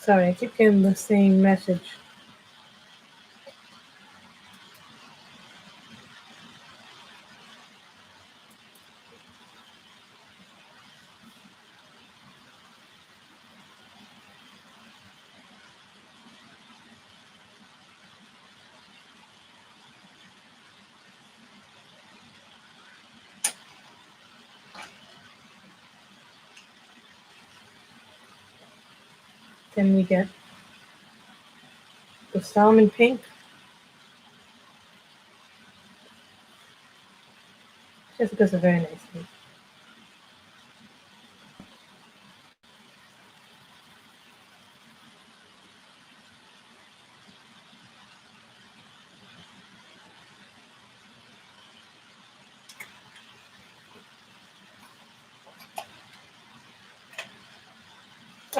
Sorry, I keep getting the same message. Then we get the salmon pink. Jessica's a very nice name.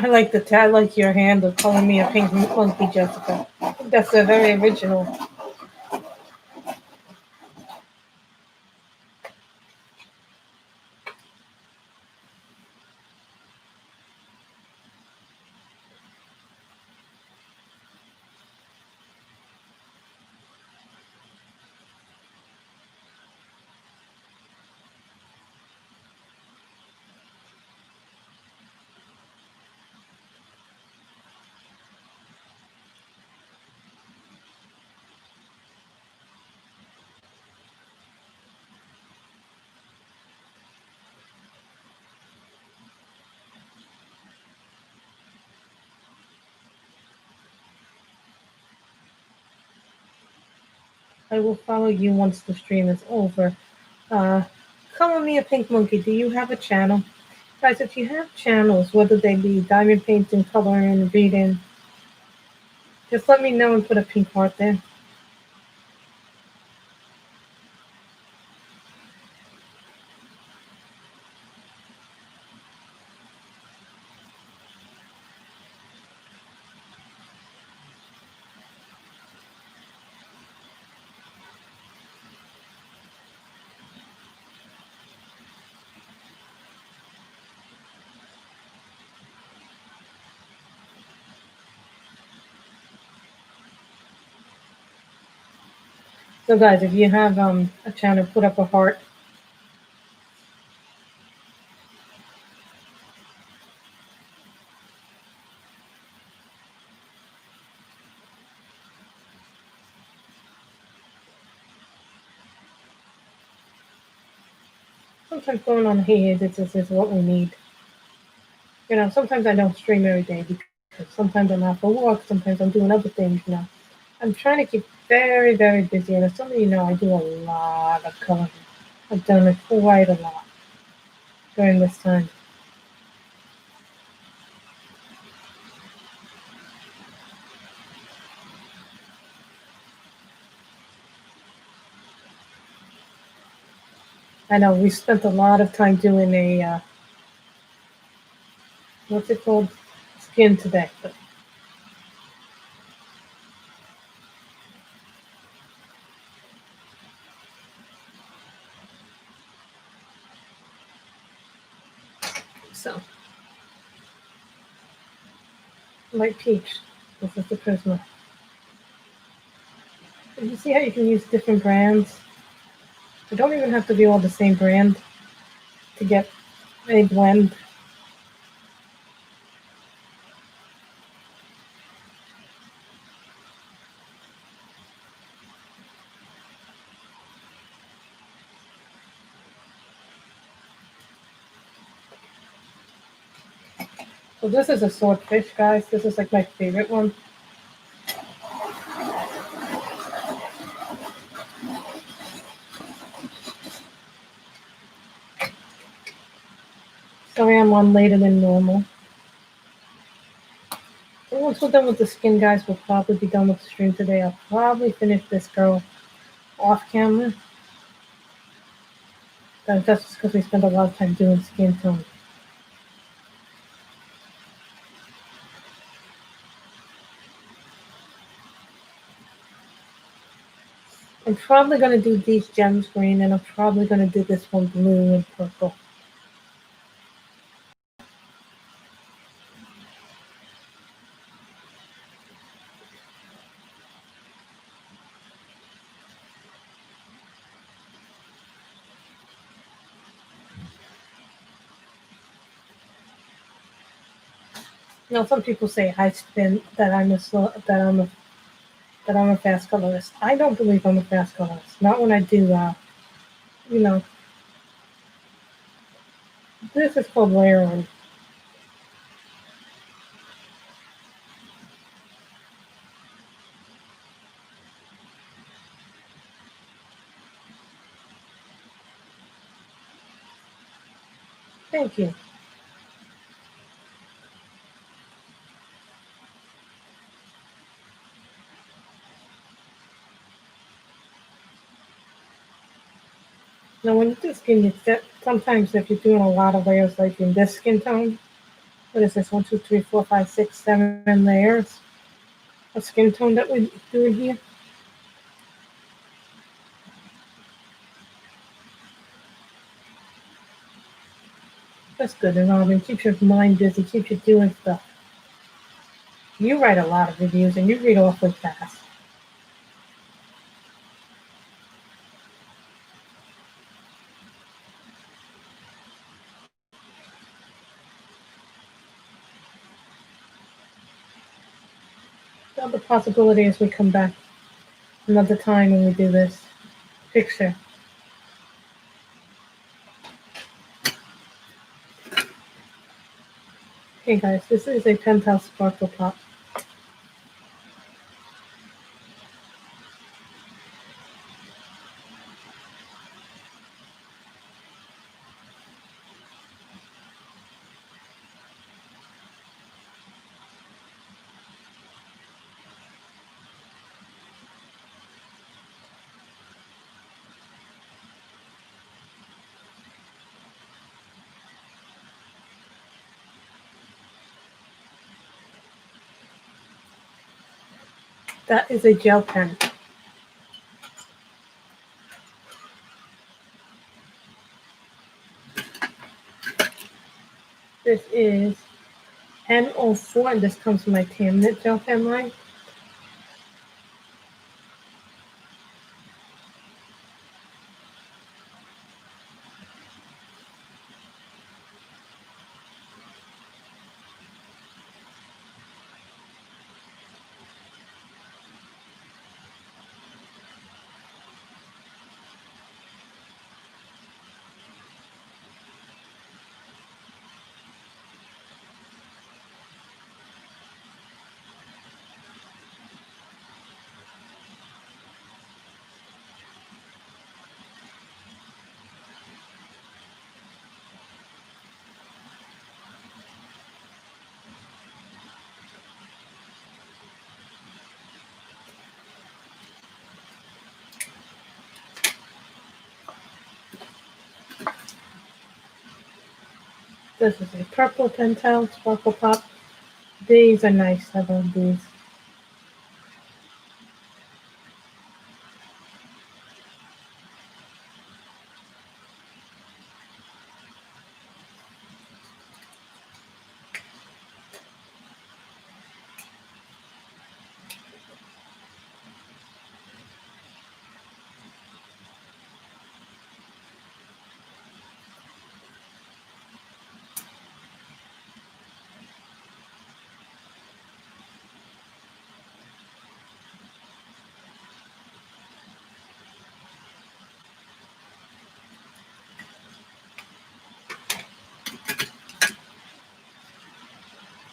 I like your handle calling me a pink monkey, Jessica. That's a very original. I will follow you once the stream is over. Color me a pink monkey. Do you have a channel? Guys, if you have channels, whether they be diamond painting, coloring, reading, just let me know and put a pink heart there. So guys, if you have a channel, put up a heart. Sometimes going on hiatus is what we need. You know, sometimes I don't stream every day because sometimes I'm out for work, sometimes I'm doing other things, you know. I'm trying to keep very, very busy, and as some of you know, I do a lot of coloring. I've done it quite a lot during this time. I know we spent a lot of time doing a what's it called, skin today. But so, Light Peach. This is the Prisma. And you see how you can use different brands? They don't even have to be all the same brand to get a blend. So this is a swordfish, guys. This is like my favorite one. Sorry I'm on later than normal. So once we're done with the skin, guys, we'll probably be done with the stream today. I'll probably finish this girl off camera. That's just because we spent a lot of time doing skin tone. I'm probably going to do these gems green, and I'm probably going to do this one blue and purple. Now, some people say I spin that I'm a fast colorist. I don't believe I'm a fast colorist. Not when I do. You know, this is called layering. Thank you. Now, when you do skin, sometimes if you're doing a lot of layers, like in this skin tone, what is this? 1, 2, 3, 4, 5, 6, 7 layers of skin tone that we're doing here. That's good, and it keeps your mind busy, keeps you doing stuff. You write a lot of reviews, and you read awfully fast. The other possibility is we come back another time when we do this picture. Hey guys, this is a penthouse sparkle pop. That is a gel pen. This is N04, and this comes from my Tamnit gel pen line. This is a purple Pentel Sparkle Pop. These are nice. I love these.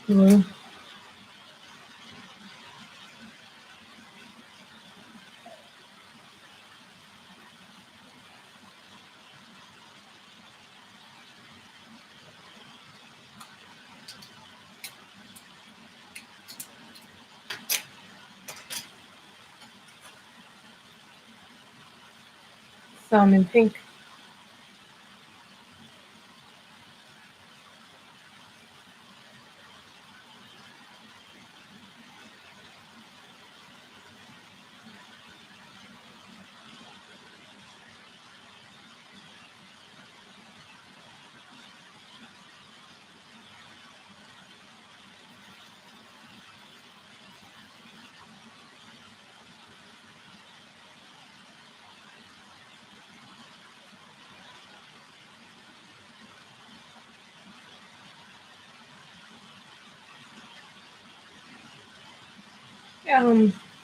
Mm. Salmon pink.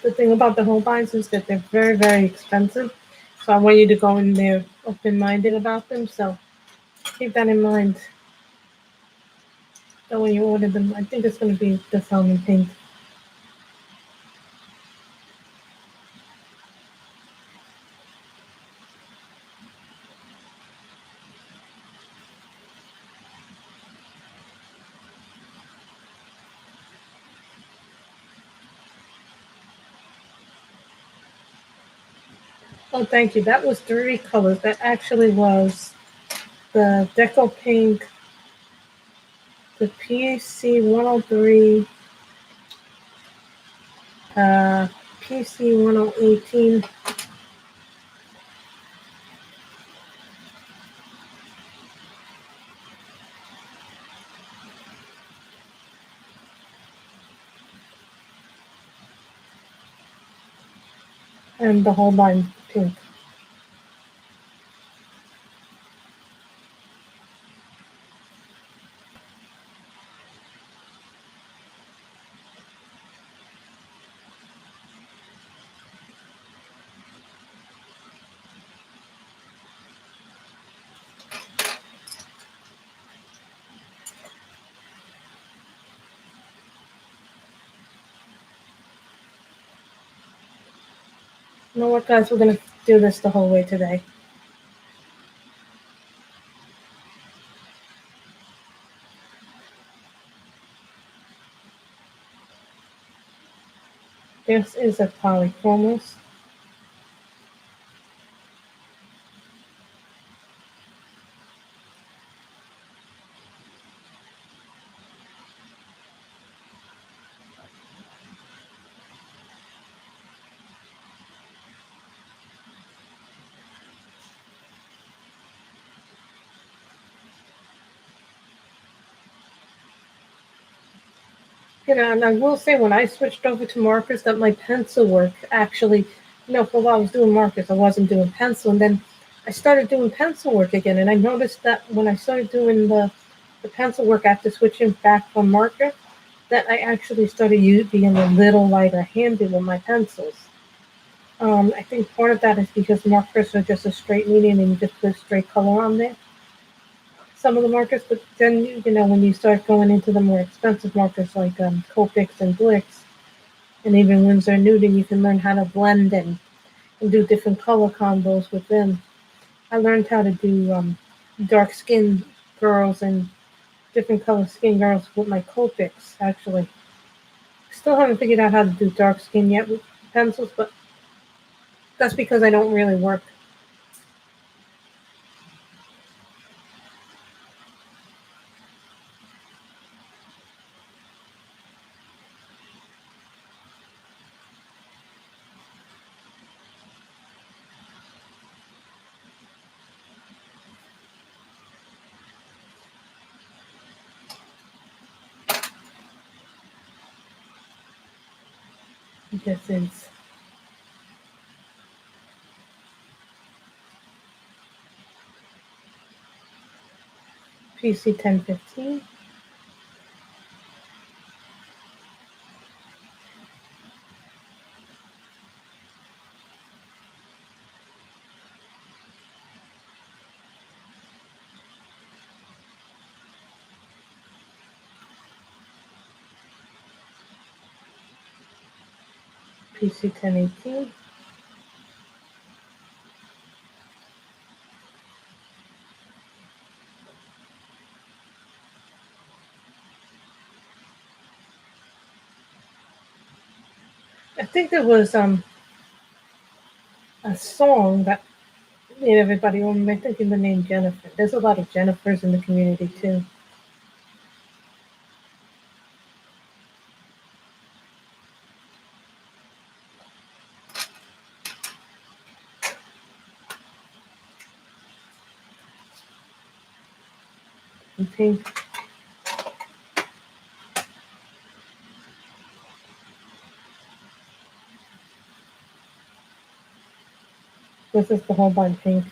The thing about the Holbeins is that they're very, very expensive. So I want you to go in there open-minded about them. So keep that in mind. So when you order them, I think it's going to be the salmon pink. Oh, thank you. That was 3 colors. That actually was the Deco Pink, the PC 103, PC 1018, and the Holbein pink. You know what, guys? We're going to do this the whole way today. This is a polychromos. And I will say when I switched over to markers that my pencil work actually, for a while I was doing markers, I wasn't doing pencil, and then I started doing pencil work again, and I noticed that when I started doing the pencil work after switching back from marker, that I actually started being a little lighter handed with my pencils. I think part of that is because markers are just a straight medium and you just put a straight color on there. Some of the markers, but then when you start going into the more expensive markers like Copics and Blicks, and even Winsor and Newton, you can learn how to blend and do different color combos with them. I learned how to do dark skin girls and different color skin girls with my Copics, actually. Still haven't figured out how to do dark skin yet with pencils, but that's because I don't really work. This is PC 1015. PC 1018. I think there was a song that made everybody remember. I think in the name Jennifer. There's a lot of Jennifers in the community too. And pink. This is the whole bunch pink.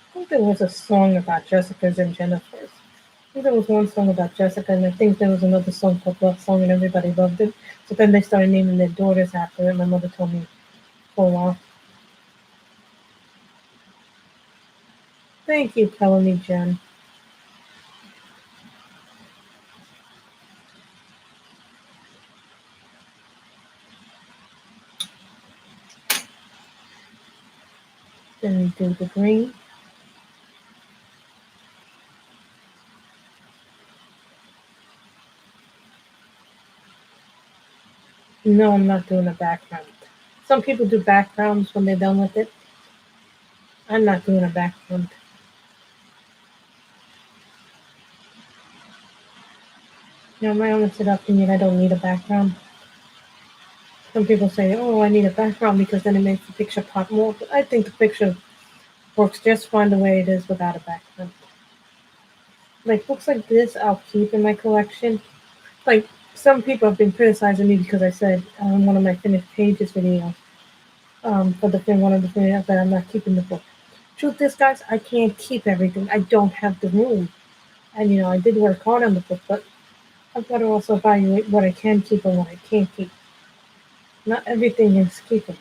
I think there was a song about Jessica's and Jennifer's. I think there was one song about Jessica, and I think there was another song called Love Song, and everybody loved it. So then they started naming their daughters after it. My mother told me full off. Thank you, telling me, Jen. Then we do the green. No, I'm not doing a background. Some people do backgrounds when they're done with it. I'm not doing a background. My honest opinion, I don't need a background. Some people say, oh, I need a background because then it makes the picture pop more. But I think the picture works just fine the way it is without a background. Like books like this, I'll keep in my collection. Like some people have been criticizing me because I said on one of my finished pages video, for the one of the videos that I'm not keeping the book. Truth is, guys, I can't keep everything. I don't have the room, and I did work hard on the book, but I've got to also evaluate what I can keep and what I can't keep. Not everything is keepable.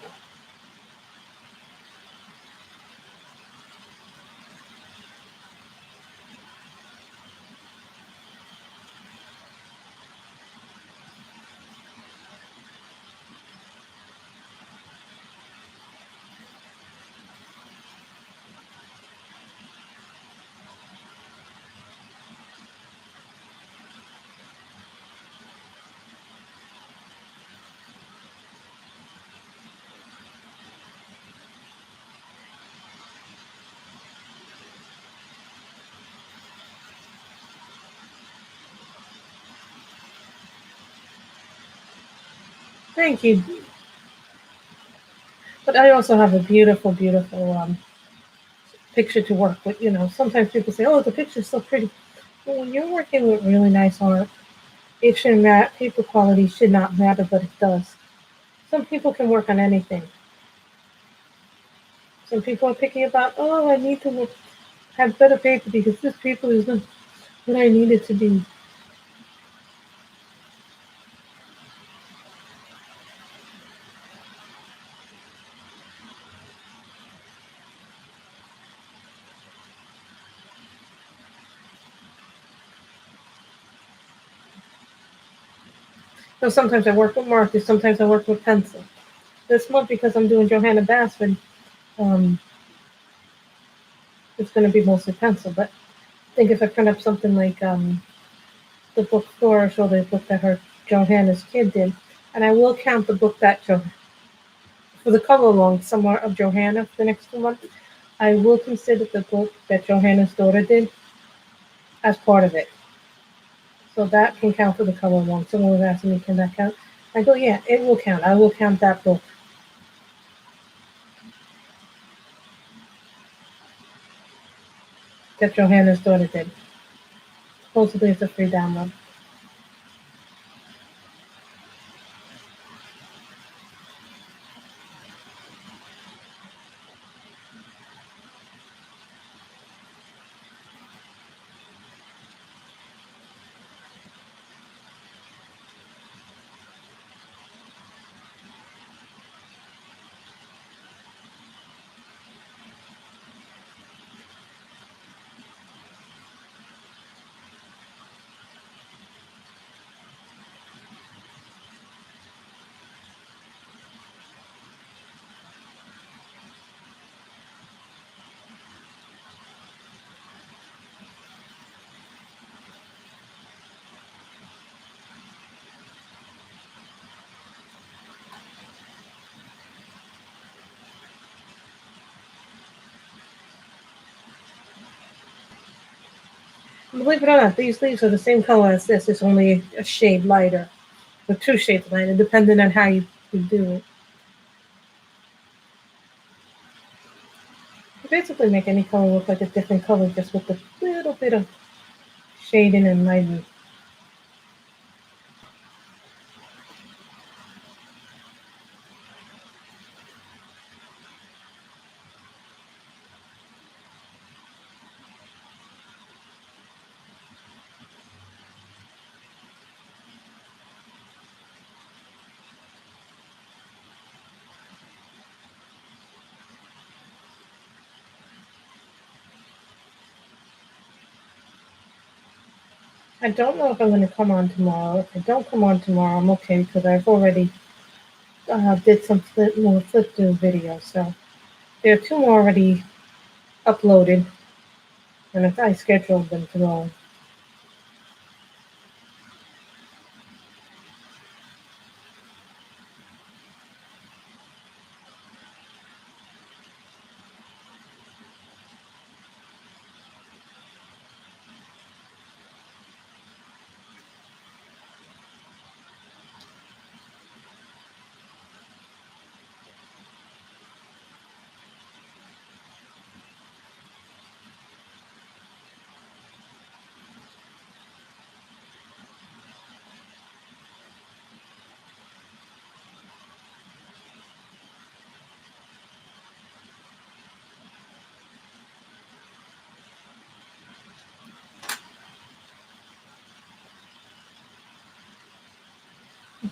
Thank you. But I also have a beautiful, beautiful picture to work with. You know, sometimes people say, "Oh, the picture's so pretty." Well, when you're working with really nice art, it should matter. Paper quality should not matter, but it does. Some people can work on anything. Some people are picky about, oh, I need to have better paper because this paper is not what I need it to be. So sometimes I work with markers, sometimes I work with pencil. This month, because I'm doing Johanna Basford, um, it's going to be mostly pencil. But I think if I print up something like the book Flourish or the book that her Johanna's kid did, and I will count the book that for the cover along somewhere of Johanna for the next 2 months, I will consider the book that Johanna's daughter did as part of it. So that can count for the cover along. Someone was asking me, can that count? I go, yeah, it will count. I will count that book that Johanna's daughter did. Supposedly it's a free download. Believe it or not, these leaves are the same color as this. It's only a shade lighter, or 2 shades lighter, depending on how you do it. You basically make any color look like a different color just with a little bit of shading and lighting. I don't know if I'm going to come on tomorrow. If I don't come on tomorrow, I'm okay because I've already did some more flip through videos. So there are 2 more already uploaded, and if I scheduled them to go.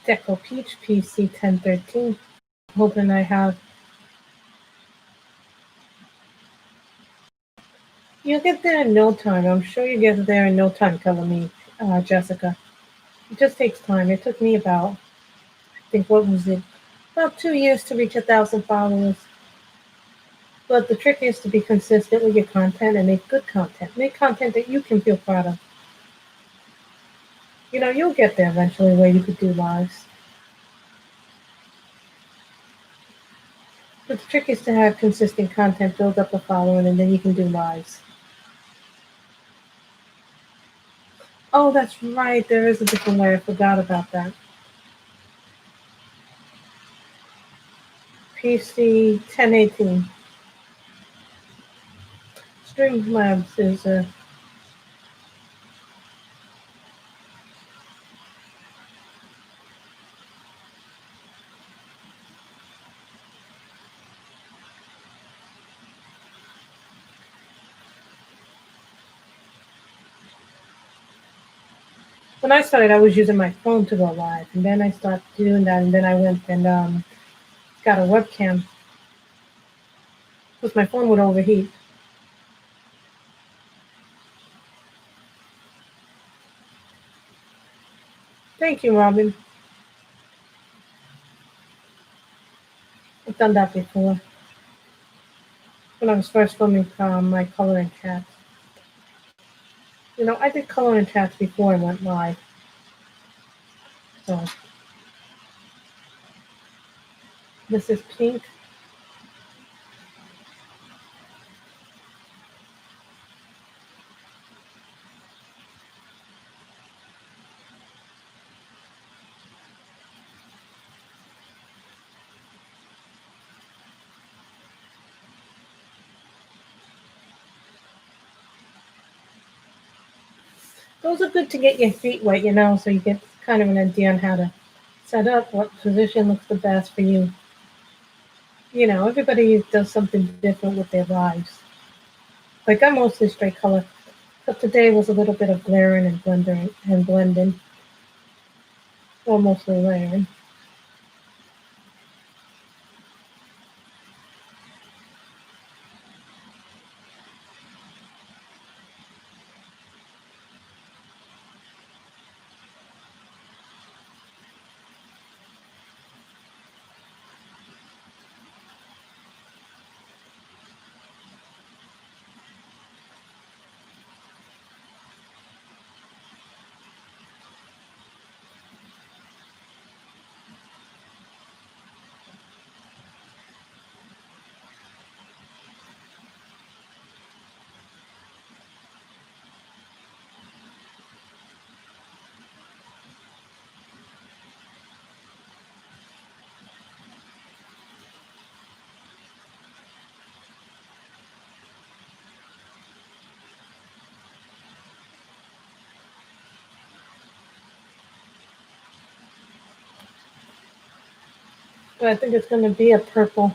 Deco Peach PC 1013. Hoping I have. You'll get there in no time. I'm sure you get there in no time, telling me, Jessica. It just takes time. It took me about, I think, what was it? About 2 years to reach 1,000 followers. But the trick is to be consistent with your content and make good content. Make content that you can feel proud of. You know, you'll get there eventually where you could do lives. But the trick is to have consistent content, build up a following, and then you can do lives. Oh, that's right. There is a different way. I forgot about that. PC 1018. Streamlabs is when I started, I was using my phone to go live, and then I started doing that, and then I went and got a webcam because my phone would overheat. Thank you, Robin. I've done that before when I was first filming my coloring chats. You know, I did coloring chats before I went live. So this is pink. Those are good to get your feet wet, you know, so you get kind of an idea on how to set up, what position looks the best for you. You know, everybody does something different with their lives. Like I'm mostly straight color, but today was a little bit of glaring and blending, or mostly layering. But I think it's going to be a purple.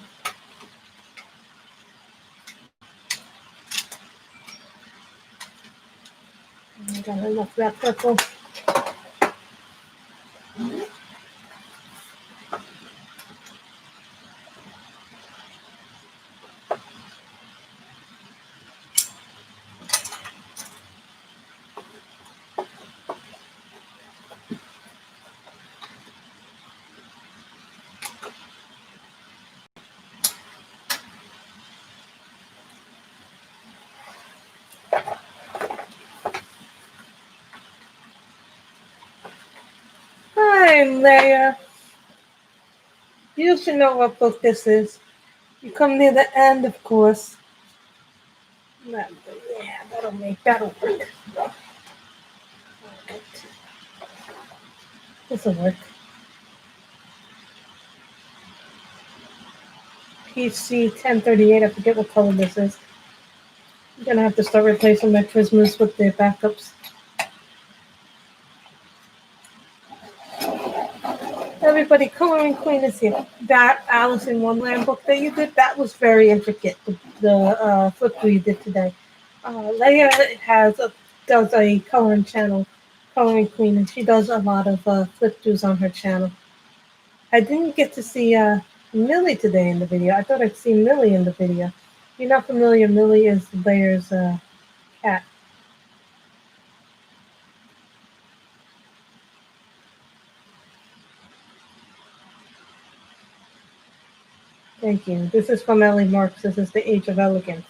I got enough of that purple. Hi, Leia. You should know what book this is. You come near the end, of course. Yeah, that'll work. This'll work. PC 1038, I forget what color this is. I'm gonna have to start replacing my prismas with their backups. Everybody, Coloring Queen is here. That Alice in Wonderland book that you did, that was very intricate. The flip through you did today. Leia does a coloring channel, Coloring Queen, and she does a lot of flip throughs on her channel. I didn't get to see Millie today in the video. I thought I'd see Millie in the video. If you're not familiar, Millie is Leia's cat. Thank you. This is from Ellie Marks. This is The Age of Elegance.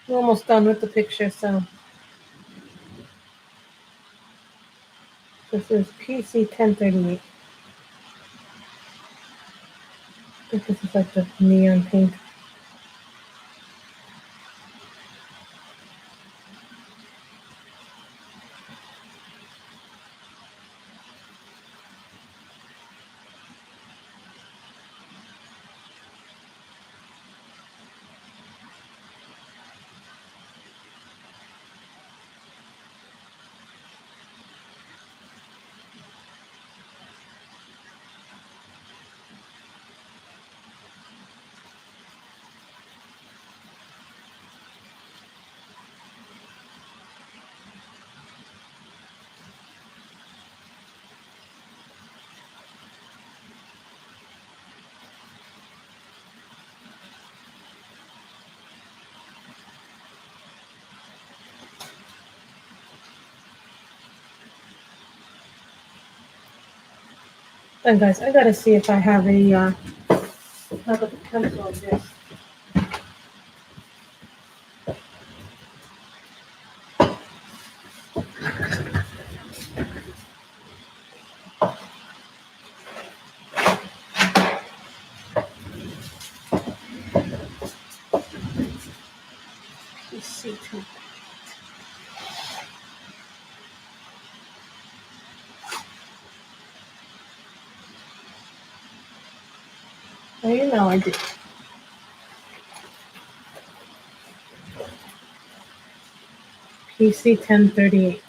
We're almost done with the picture, so this is PC 1038. think this is like the neon pink. And guys, I gotta see if I have a pencil of this. Let's see too. Oh, you know I do. PC 1038.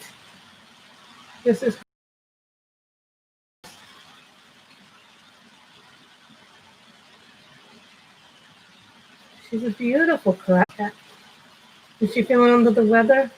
This is. She's a beautiful cat. Is she feeling under the weather?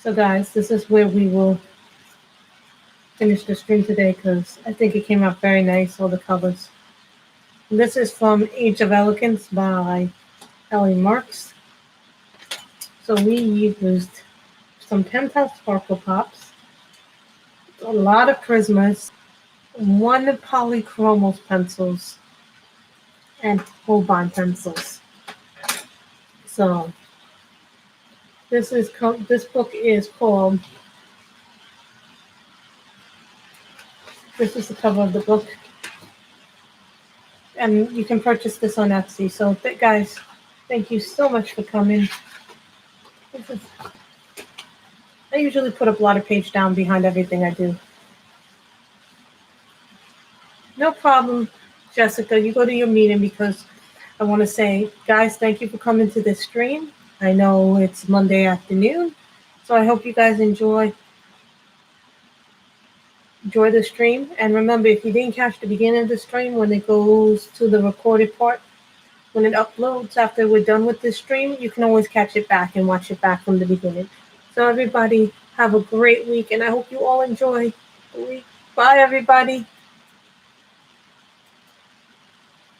So guys, this is where we will finish the stream today because I think it came out very nice, all the colors. And this is from Age of Elegance by Ellie Marks. So we used some Pentel Sparkle Pops, a lot of Prismas, 1 Polychromos pencils, and Holbein pencils. So this book is called. This is the cover of the book, and you can purchase this on Etsy. So, guys, thank you so much for coming. I usually put a blotter page down behind everything I do. No problem, Jessica. You go to your meeting because I want to say, guys, thank you for coming to this stream. I know it's Monday afternoon, so I hope you guys enjoy the stream. And remember, if you didn't catch the beginning of the stream, when it goes to the recorded part, when it uploads after we're done with this stream, you can always catch it back and watch it back from the beginning. So everybody have a great week, and I hope you all enjoy the week. Bye, everybody.